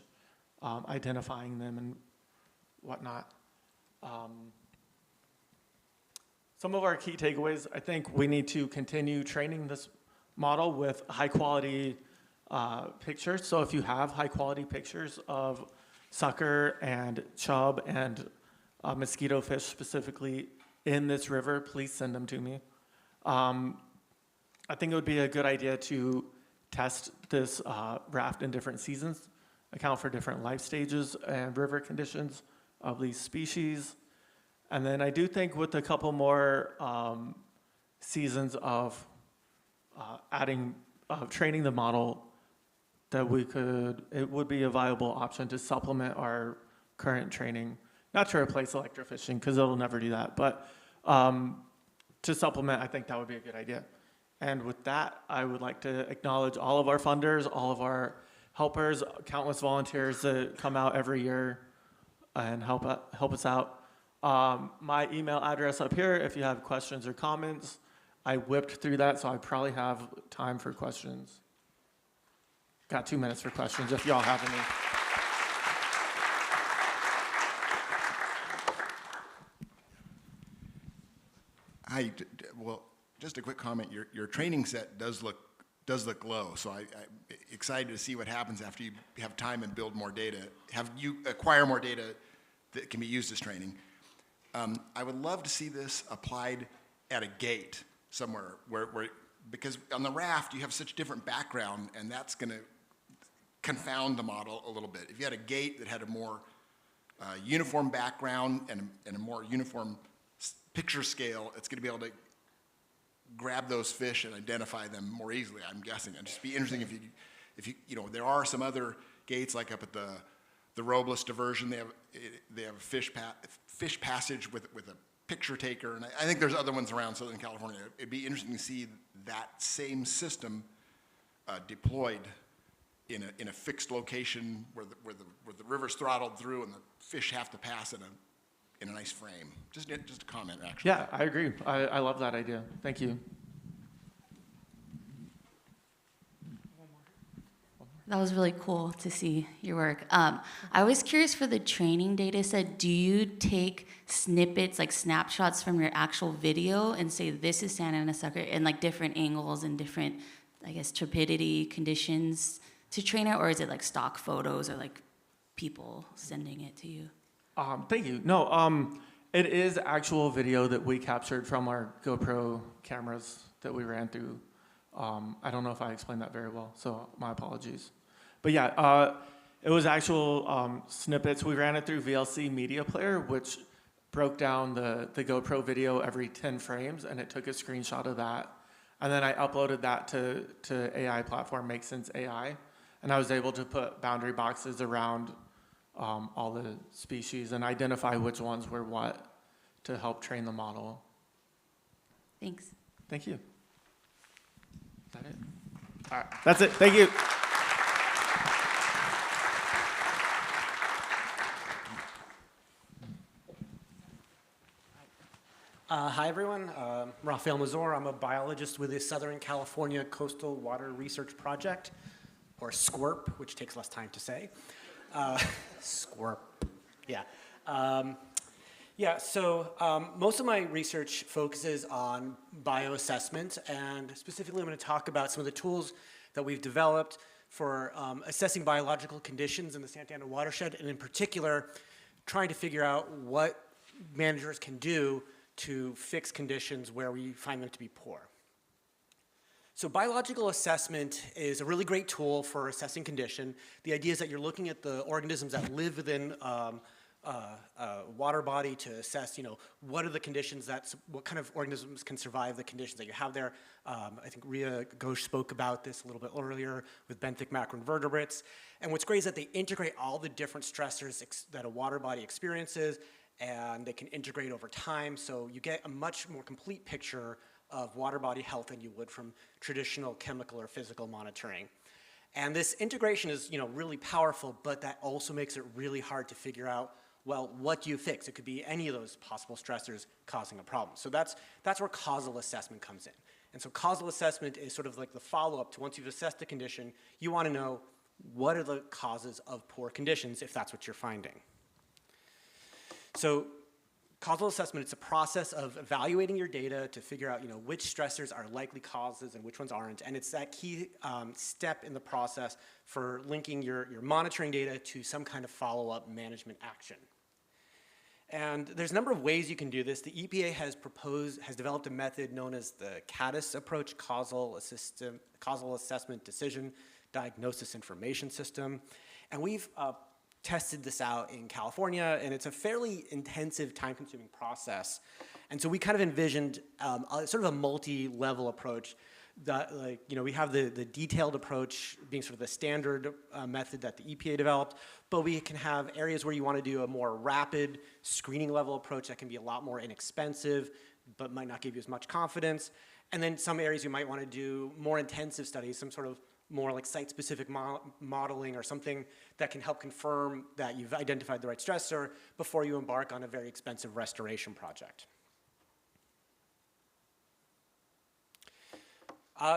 identifying them and whatnot. Some of our key takeaways, I think we need to continue training this model with high quality pictures. So if you have high quality pictures of sucker and chub and mosquito fish specifically in this river, please send them to me. I think it would be a good idea to test this raft in different seasons, account for different life stages and river conditions of these species. And then I do think with a couple more seasons of training the model, that it would be a viable option to supplement our current training. Not to replace electrofishing, because it'll never do that, but to supplement, I think that would be a good idea. And with that, I would like to acknowledge all of our funders, all of our helpers, countless volunteers that come out every year and help us out. My email address up here, if you have questions or comments. I whipped through that, so I probably have time for questions. Got 2 minutes for questions if y'all have any. Hi, well, just a quick comment. Your training set does look does look low. So I'm excited to see what happens after you have time and build more data, have you acquire more data that can be used as training. I would love to see this applied at a gate somewhere because on the raft you have such different background, and that's going to confound the model a little bit. If you had a gate that had a more uniform background and a more uniform picture scale, it's going to be able to grab those fish and identify them more easily, I'm guessing. It'd just be interesting if you there are some other gates like up at the Robles diversion. They have a fish passage with a picture taker, and I think there's other ones around Southern California. It'd be interesting to see that same system deployed in a fixed location where the river's throttled through and the fish have to pass in a nice frame. Just a comment, actually. Yeah, I agree. I love that idea. Thank you. That was really cool to see your work. I was curious for the training data set, do you take snippets, like snapshots from your actual video and say this is Santa Ana sucker in like different angles and different, I guess, turbidity conditions to train it, or is it like stock photos or like people sending it to you? Thank you. No, it is actual video that we captured from our GoPro cameras that we ran through. I don't know if I explained that very well, so my apologies. But yeah, it was actual snippets. We ran it through VLC Media Player, which broke down the GoPro video every 10 frames, and it took a screenshot of that. And then I uploaded that to AI platform, MakeSense AI, and I was able to put boundary boxes around all the species and identify which ones were what to help train the model. Thanks. Thank you. Is that it? All right, that's it. Thank you. Hi, everyone. Rafael Mazor. I'm a biologist with the Southern California Coastal Water Research Project, or SCWRP, which takes less time to say. SCWRP, yeah. Most of my research focuses on bioassessment, and specifically I'm going to talk about some of the tools that we've developed for assessing biological conditions in the Santa Ana watershed, and in particular, trying to figure out what managers can do to fix conditions where we find them to be poor. So biological assessment is a really great tool for assessing condition. The idea is that you're looking at the organisms that live within a water body to assess, what are the conditions what kind of organisms can survive the conditions that you have there. I think Ria Ghosh spoke about this a little bit earlier with benthic macroinvertebrates. And what's great is that they integrate all the different stressors that a water body experiences, and they can integrate over time, so you get a much more complete picture of water body health than you would from traditional chemical or physical monitoring. And this integration is, really powerful, but that also makes it really hard to figure out, well, what do you fix? It could be any of those possible stressors causing a problem. So that's where causal assessment comes in. And so causal assessment is sort of like the follow-up to once you've assessed the condition, you want to know what are the causes of poor conditions if that's what you're finding. So causal assessment, it's a process of evaluating your data to figure out which stressors are likely causes and which ones aren't. And it's that key step in the process for linking your monitoring data to some kind of follow-up management action. And there's a number of ways you can do this. The EPA has developed a method known as the CADIS approach, Causal Assessment Decision Diagnosis Information System. And we've tested this out in California, and it's a fairly intensive, time-consuming process. And so we kind of envisioned sort of a multi-level approach. We have the detailed approach being sort of the standard method that the EPA developed, but we can have areas where you want to do a more rapid screening level approach that can be a lot more inexpensive, but might not give you as much confidence. And then some areas you might want to do more intensive studies, some sort of more like site-specific modeling or something that can help confirm that you've identified the right stressor before you embark on a very expensive restoration project.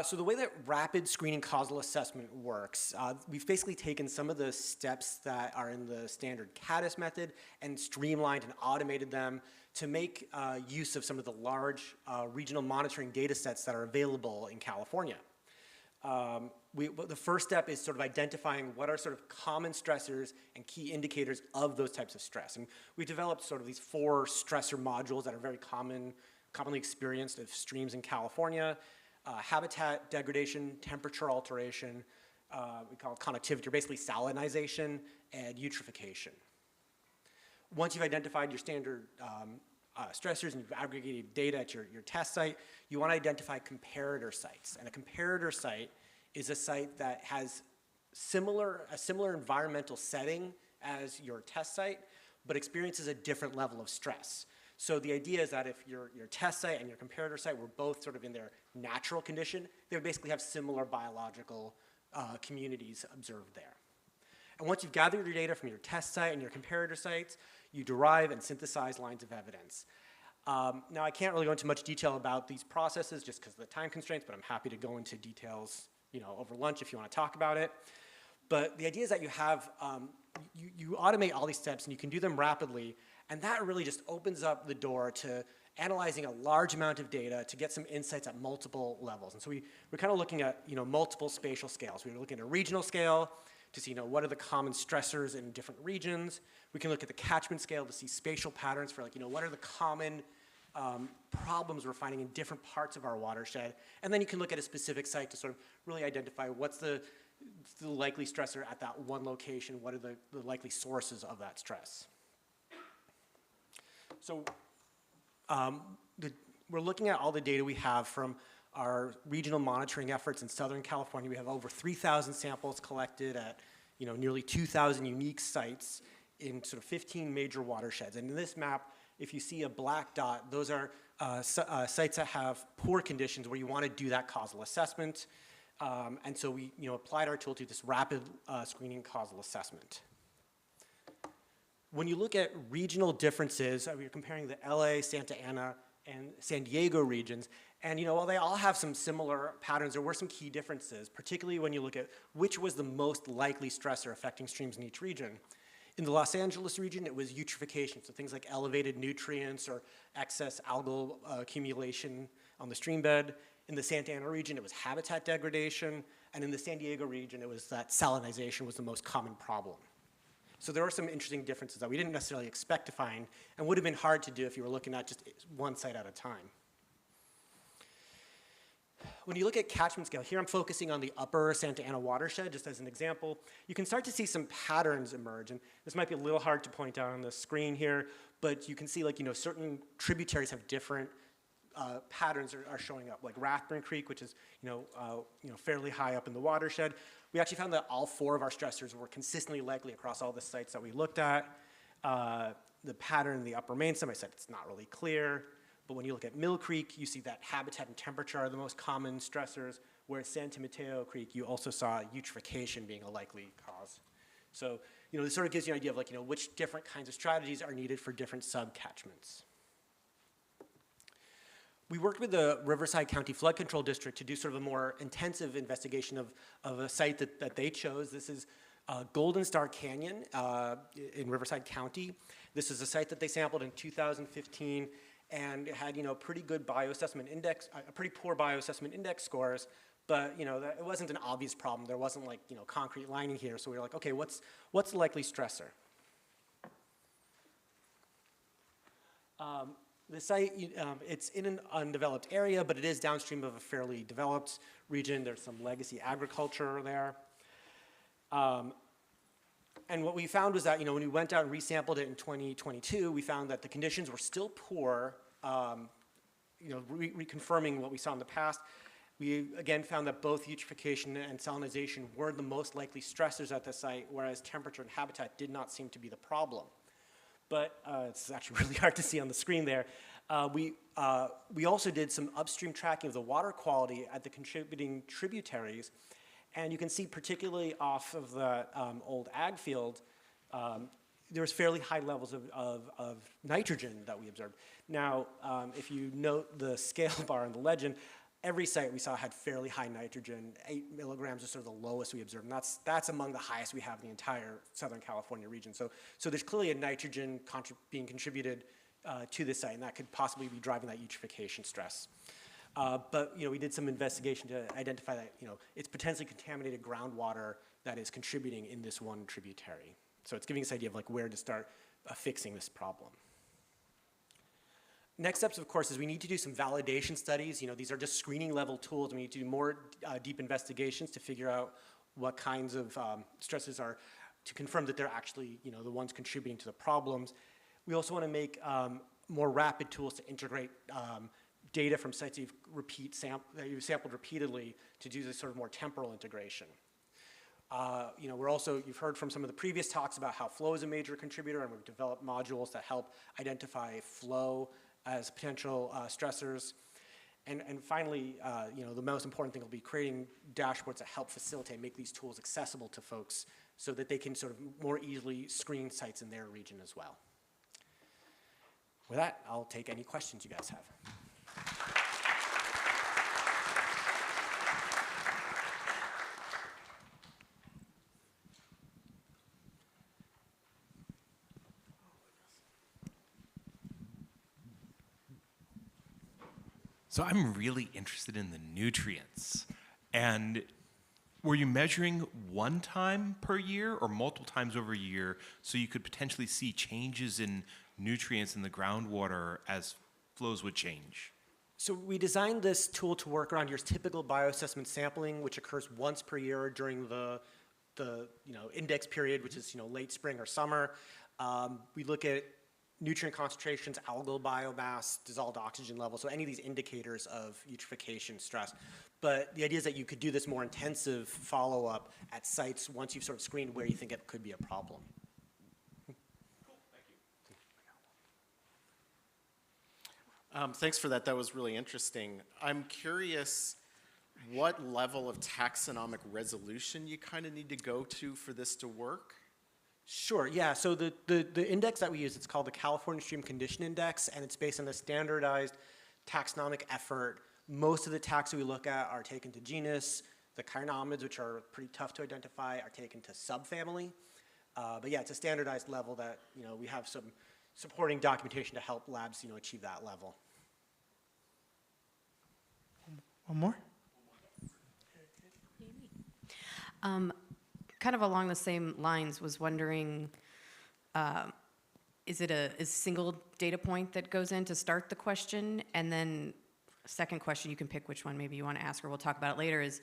So the way that rapid screening causal assessment works, we've basically taken some of the steps that are in the standard CADIS method and streamlined and automated them to make use of some of the large regional monitoring data sets that are available in California. the first step is sort of identifying what are sort of common stressors and key indicators of those types of stress. And we developed sort of these 4 stressor modules that are very commonly experienced of streams in California: habitat degradation, temperature alteration, we call it conductivity, or basically salinization, and eutrophication. Once you've identified your standard stressors and you've aggregated data at your test site, you want to identify comparator sites. And a comparator site is a site that has a similar environmental setting as your test site, but experiences a different level of stress. So the idea is that if your test site and your comparator site were both sort of in their natural condition, they would basically have similar biological communities observed there. And once you've gathered your data from your test site and your comparator sites, you derive and synthesize lines of evidence. Now, I can't really go into much detail about these processes just because of the time constraints, but I'm happy to go into details, over lunch if you want to talk about it. But the idea is that you have, you automate all these steps and you can do them rapidly, and that really just opens up the door to analyzing a large amount of data to get some insights at multiple levels. And so we're kind of looking at, multiple spatial scales. We're looking at a regional scale to see, what are the common stressors in different regions. We can look at the catchment scale to see spatial patterns for what are the common problems we're finding in different parts of our watershed. And then you can look at a specific site to sort of really identify what's the likely stressor at that one location, what are the likely sources of that stress. So we're looking at all the data we have from our regional monitoring efforts in Southern California. We have over 3,000 samples collected at nearly 2,000 unique sites in sort of 15 major watersheds. And in this map, if you see a black dot, those are sites that have poor conditions where you want to do that causal assessment. And so we applied our tool to this rapid screening causal assessment. When you look at regional differences, we're comparing the LA, Santa Ana, and San Diego regions, and while they all have some similar patterns, there were some key differences, particularly when you look at which was the most likely stressor affecting streams in each region. In the Los Angeles region, it was eutrophication, so things like elevated nutrients or excess algal accumulation on the stream bed. In the Santa Ana region, it was habitat degradation, and in the San Diego region, it was that salinization was the most common problem. So there are some interesting differences that we didn't necessarily expect to find and would have been hard to do if you were looking at just one site at a time. When you look at catchment scale, here I'm focusing on the upper Santa Ana watershed, just as an example. You can start to see some patterns emerge, and this might be a little hard to point out on the screen here, but you can see certain tributaries have different patterns are showing up, like Rathburn Creek, which is fairly high up in the watershed. We actually found that all 4 of our stressors were consistently likely across all the sites that we looked at. The pattern in the upper main stem, I said it's not really clear, but when you look at Mill Creek, you see that habitat and temperature are the most common stressors, whereas Santa Mateo Creek, you also saw eutrophication being a likely cause. So, this sort of gives you an idea of which different kinds of strategies are needed for different sub-catchments. We worked with the Riverside County Flood Control District to do sort of a more intensive investigation of a site that they chose. This is Golden Star Canyon in Riverside County. This is a site that they sampled in 2015, and it had pretty good bioassessment index, pretty poor bioassessment index scores, but it wasn't an obvious problem. There wasn't concrete lining here, so we were like, okay, what's the likely stressor? The site, it's in an undeveloped area, but it is downstream of a fairly developed region. There's some legacy agriculture there. And what we found was that, when we went out and resampled it in 2022, we found that the conditions were still poor, reconfirming what we saw in the past. We, again, found that both eutrophication and salinization were the most likely stressors at the site, whereas temperature and habitat did not seem to be the problem. But it's actually really hard to see on the screen there. We also did some upstream tracking of the water quality at the contributing tributaries. And you can see, particularly off of the old ag field, there was fairly high levels of nitrogen that we observed. Now, if you note the scale bar in the legend, every site we saw had fairly high nitrogen. 8 milligrams is sort of the lowest we observed, and that's among the highest we have in the entire Southern California region. So there's clearly a nitrogen being contributed to this site, and that could possibly be driving that eutrophication stress. But we did some investigation to identify that it's potentially contaminated groundwater that is contributing in this one tributary. So it's giving us an idea of where to start fixing this problem. Next steps, of course, is we need to do some validation studies. These are just screening level tools. We need to do more deep investigations to figure out what kinds of stresses are, to confirm that they're actually the ones contributing to the problems. We also want to make more rapid tools to integrate data from sites that you've sampled repeatedly to do this sort of more temporal integration. You've heard from some of the previous talks about how flow is a major contributor, and we've developed modules that help identify flow as potential stressors. And finally, the most important thing will be creating dashboards that help facilitate, make these tools accessible to folks so that they can sort of more easily screen sites in their region as well. With that, I'll take any questions you guys have. So I'm really interested in the nutrients. And were you measuring one time per year or multiple times over a year so you could potentially see changes in nutrients in the groundwater as flows would change? So we designed this tool to work around your typical bioassessment sampling, which occurs once per year during the index period, which is late spring or summer. We look at nutrient concentrations, algal biomass, dissolved oxygen level, so any of these indicators of eutrophication stress. But the idea is that you could do this more intensive follow-up at sites once you've sort of screened where you think it could be a problem. Thanks for that. That was really interesting. I'm curious what level of taxonomic resolution you kind of need to go to for this to work. Sure, yeah. So the index that we use, it's called the California Stream Condition Index, and it's based on a standardized taxonomic effort. Most of the taxa we look at are taken to genus. The chironomids, which are pretty tough to identify, are taken to subfamily. But yeah, it's a standardized level that we have some supporting documentation to help labs achieve that level. One more? Kind of along the same lines, was wondering, is it a single data point that goes in to start the question? And then second question, you can pick which one maybe you want to ask, or we'll talk about it later, is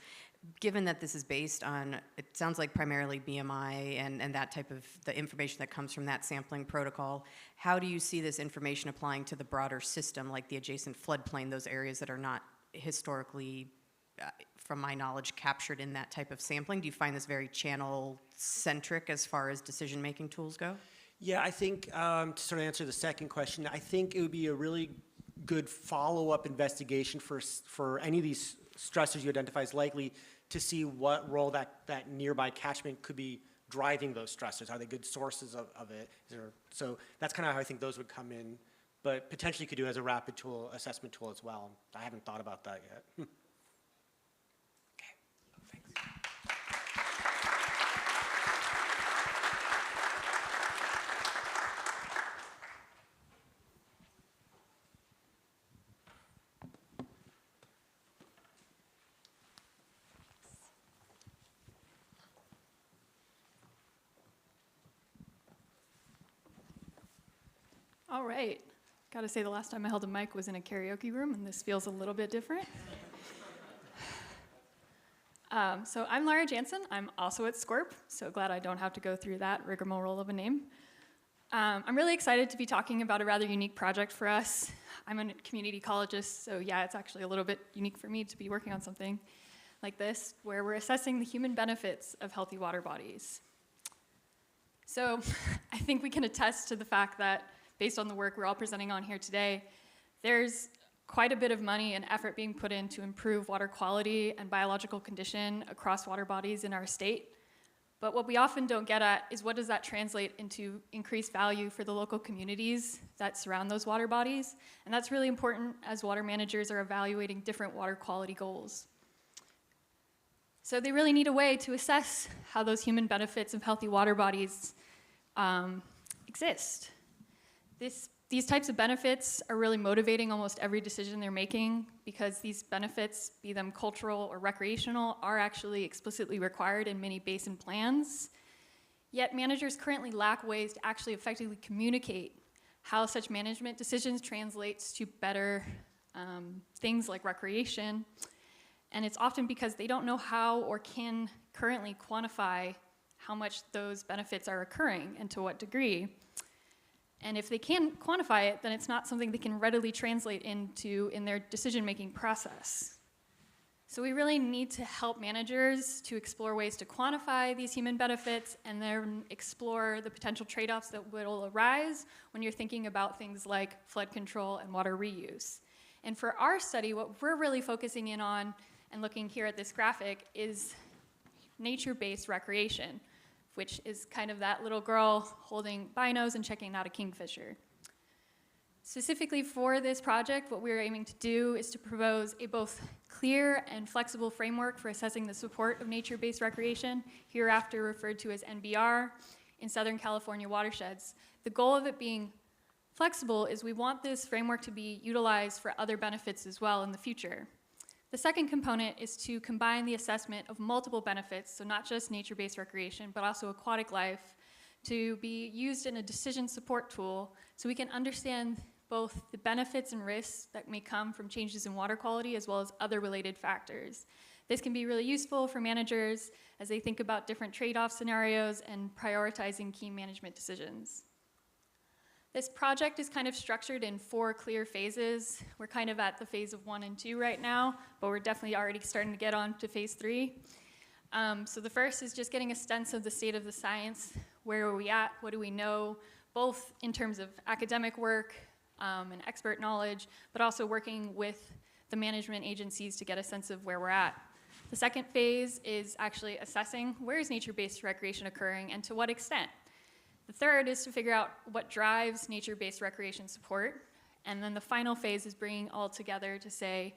given that this is based on, it sounds like primarily BMI and that type of, the information that comes from that sampling protocol, how do you see this information applying to the broader system, like the adjacent floodplain, those areas that are not historically, from my knowledge, captured in that type of sampling? Do you find this very channel-centric as far as decision-making tools go? Yeah, I think to sort of answer the second question, I think it would be a really good follow-up investigation for any of these stressors you identify as likely to see what role that nearby catchment could be driving those stressors. Are they good sources of it? So that's kind of how I think those would come in, but potentially could do as a rapid tool, assessment tool as well. I haven't thought about that yet. All right. Got to say, the last time I held a mic was in a karaoke room, and this feels a little bit different. So I'm Lara Jansen. I'm also at SCORP, so glad I don't have to go through that rigmarole of a name. I'm really excited to be talking about a rather unique project for us. I'm a community ecologist, so yeah, it's actually a little bit unique for me to be working on something like this, where we're assessing the human benefits of healthy water bodies. So I think we can attest to the fact that, based on the work we're all presenting on here today, there's quite a bit of money and effort being put in to improve water quality and biological condition across water bodies in our state. But what we often don't get at is, what does that translate into increased value for the local communities that surround those water bodies? And that's really important as water managers are evaluating different water quality goals. So they really need a way to assess how those human benefits of healthy water bodies exist. This These types of benefits are really motivating almost every decision they're making because these benefits, be them cultural or recreational, are actually explicitly required in many basin plans. Yet managers currently lack ways to actually effectively communicate how such management decisions translates to better things like recreation. And it's often because they don't know how or can currently quantify how much those benefits are occurring and to what degree. And if they can't quantify it, then it's not something they can readily translate into in their decision-making process. So we really need to help managers to explore ways to quantify these human benefits and then explore the potential trade-offs that will arise when you're thinking about things like flood control and water reuse. And for our study, what we're really focusing in on and looking here at this graphic is nature-based recreation, which is kind of that little girl holding binos and checking out a kingfisher. Specifically for this project, what we're aiming to do is to propose a both clear and flexible framework for assessing the support of nature-based recreation, hereafter referred to as NBR, in Southern California watersheds. The goal of it being flexible is we want this framework to be utilized for other benefits as well in the future. The second component is to combine the assessment of multiple benefits, so not just nature-based recreation, but also aquatic life, to be used in a decision support tool so we can understand both the benefits and risks that may come from changes in water quality as well as other related factors. This can be really useful for managers as they think about different trade-off scenarios and prioritizing key management decisions. This project is kind of structured in 4 clear phases. We're kind of at the phase of 1 and 2 right now, but we're definitely already starting to get on to phase 3. So the first is just getting a sense of the state of the science. Where are we at? What do we know? Both in terms of academic work and expert knowledge, but also working with the management agencies to get a sense of where we're at. The second phase is actually assessing where is nature-based recreation occurring and to what extent. The third is to figure out what drives nature-based recreation support. And then the final phase is bringing all together to say,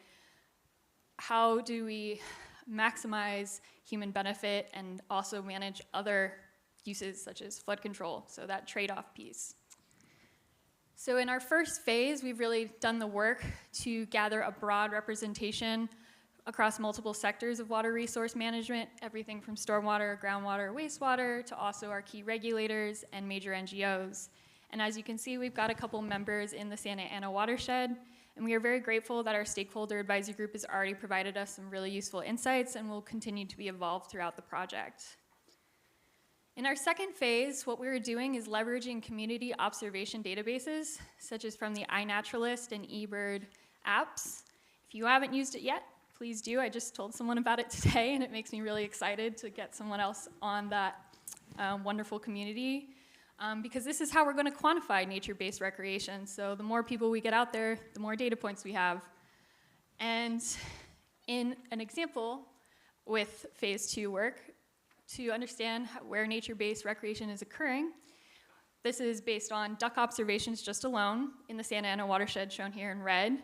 how do we maximize human benefit and also manage other uses such as flood control, so that trade-off piece. So in our first phase, we've really done the work to gather a broad representation across multiple sectors of water resource management, everything from stormwater, groundwater, wastewater, to also our key regulators and major NGOs. And as you can see, we've got a couple members in the Santa Ana watershed, and we are very grateful that our stakeholder advisory group has already provided us some really useful insights and will continue to be evolved throughout the project. In our second phase, what we were doing is leveraging community observation databases, such as from the iNaturalist and eBird apps. If you haven't used it yet, please do. I just told someone about it today, and it makes me really excited to get someone else on that wonderful community, because this is how we're going to quantify nature-based recreation. So the more people we get out there, the more data points we have. And in an example with phase 2 work, to understand where nature-based recreation is occurring, this is based on duck observations just alone in the Santa Ana watershed, shown here in red.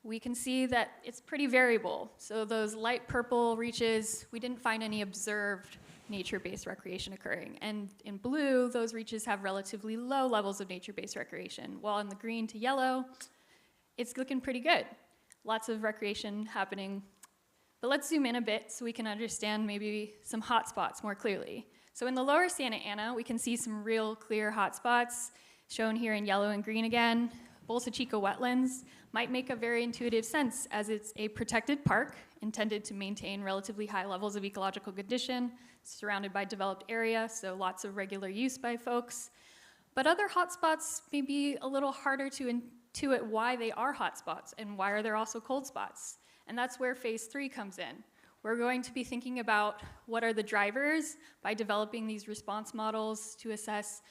We can see that it's pretty variable. So those light purple reaches, we didn't find any observed nature-based recreation occurring. And in blue, those reaches have relatively low levels of nature-based recreation, while in the green to yellow, it's looking pretty good. Lots of recreation happening. But let's zoom in a bit so we can understand maybe some hotspots more clearly. So in the lower Santa Ana, we can see some real clear hotspots, shown here in yellow and green again. Bolsa Chica wetlands might make a very intuitive sense, as it's a protected park intended to maintain relatively high levels of ecological condition, surrounded by developed area, so lots of regular use by folks. But other hotspots may be a little harder to intuit why they are hotspots and why are there also cold spots. And that's where phase 3 comes in. We're going to be thinking about what are the drivers by developing these response models to assess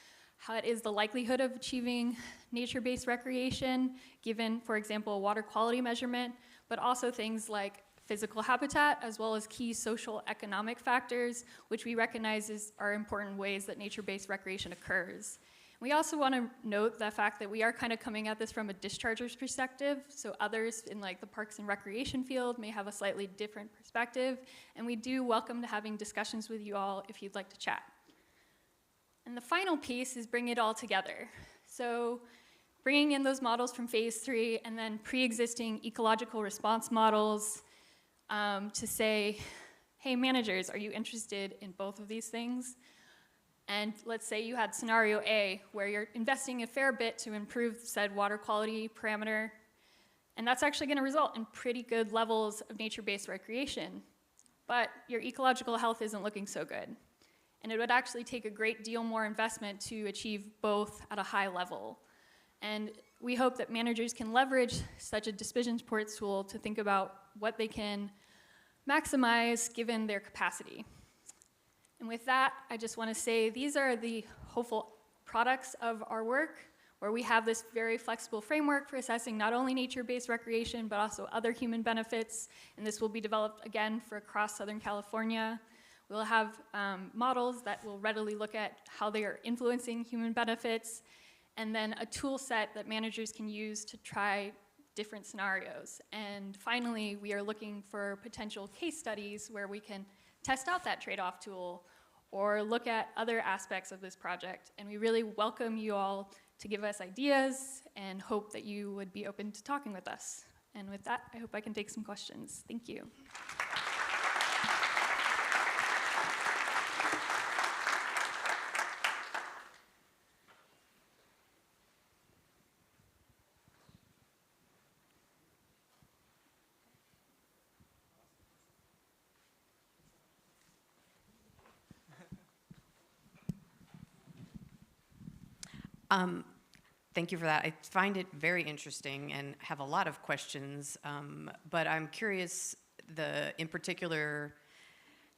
what is the likelihood of achieving nature-based recreation, given, for example, a water quality measurement, but also things like physical habitat, as well as key social economic factors, which we recognize are important ways that nature-based recreation occurs. We also want to note the fact that we are kind of coming at this from a discharger's perspective, so others in like the parks and recreation field may have a slightly different perspective, and we do welcome to having discussions with you all if you'd like to chat. And the final piece is bring it all together. So bringing in those models from phase 3 and then pre-existing ecological response models to say, hey, managers, are you interested in both of these things? And let's say you had scenario A, where you're investing a fair bit to improve said water quality parameter, and that's actually going to result in pretty good levels of nature-based recreation. But your ecological health isn't looking so good. And it would actually take a great deal more investment to achieve both at a high level. And we hope that managers can leverage such a decision support tool to think about what they can maximize given their capacity. And with that, I just want to say these are the hopeful products of our work, where we have this very flexible framework for assessing not only nature-based recreation, but also other human benefits. And this will be developed again for across Southern California. We'll have models that will readily look at how they are influencing human benefits, and then a tool set that managers can use to try different scenarios. And finally, we are looking for potential case studies where we can test out that trade-off tool or look at other aspects of this project. And we really welcome you all to give us ideas and hope that you would be open to talking with us. And with that, I hope I can take some questions. Thank you. Thank you for that. I find it very interesting and have a lot of questions, but I'm curious, in particular,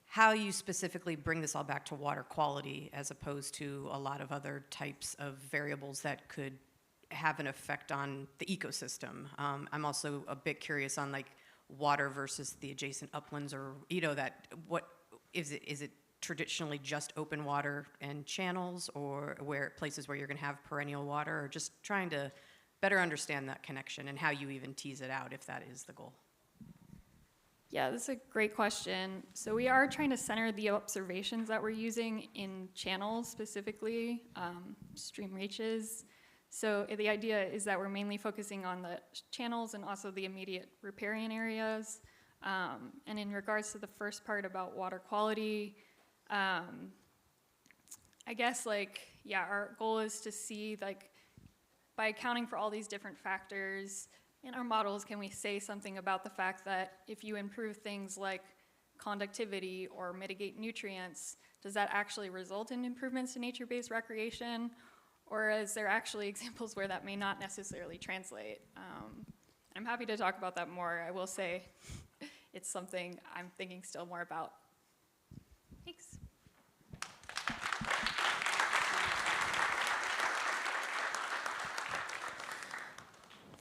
how you specifically bring this all back to water quality as opposed to a lot of other types of variables that could have an effect on the ecosystem. I'm also a bit curious on like water versus the adjacent uplands, or what is it traditionally just open water and channels, or places where you're going to have perennial water, or just trying to better understand that connection and how you even tease it out if that is the goal? Yeah, that's a great question. So we are trying to center the observations that we're using in channels, specifically stream reaches. So the idea is that we're mainly focusing on the channels and also the immediate riparian areas. And in regards to the first part about water quality, I guess our goal is to see by accounting for all these different factors in our models, can we say something about the fact that if you improve things like conductivity or mitigate nutrients, does that actually result in improvements to nature-based recreation? Or is there actually examples where that may not necessarily translate? I'm happy to talk about that more. I will say it's something I'm thinking still more about. Thanks.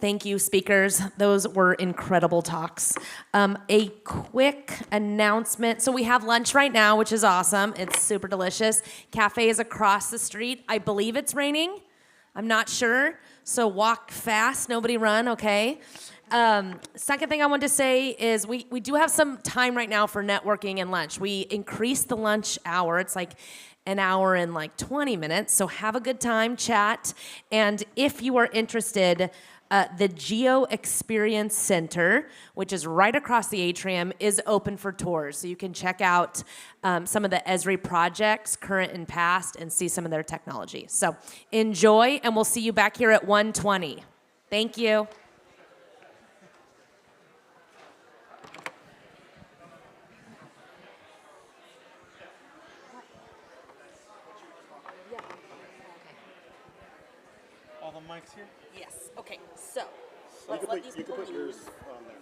Thank you, speakers. Those were incredible talks. A quick announcement. So we have lunch right now, which is awesome. It's super delicious. Cafe is across the street. I believe it's raining. I'm not sure. So walk fast, nobody run, okay? Second thing I wanted to say is we do have some time right now for networking and lunch. We increased the lunch hour. It's like an hour and 20 minutes. So have a good time, chat. And if you are interested, the Geo Experience Center, which is right across the atrium, is open for tours. So you can check out some of the Esri projects, current and past, and see some of their technology. So enjoy, and we'll see you back here at 1:20. Thank you. All the mics here? Yes. Okay. So let's let these people leave. on there.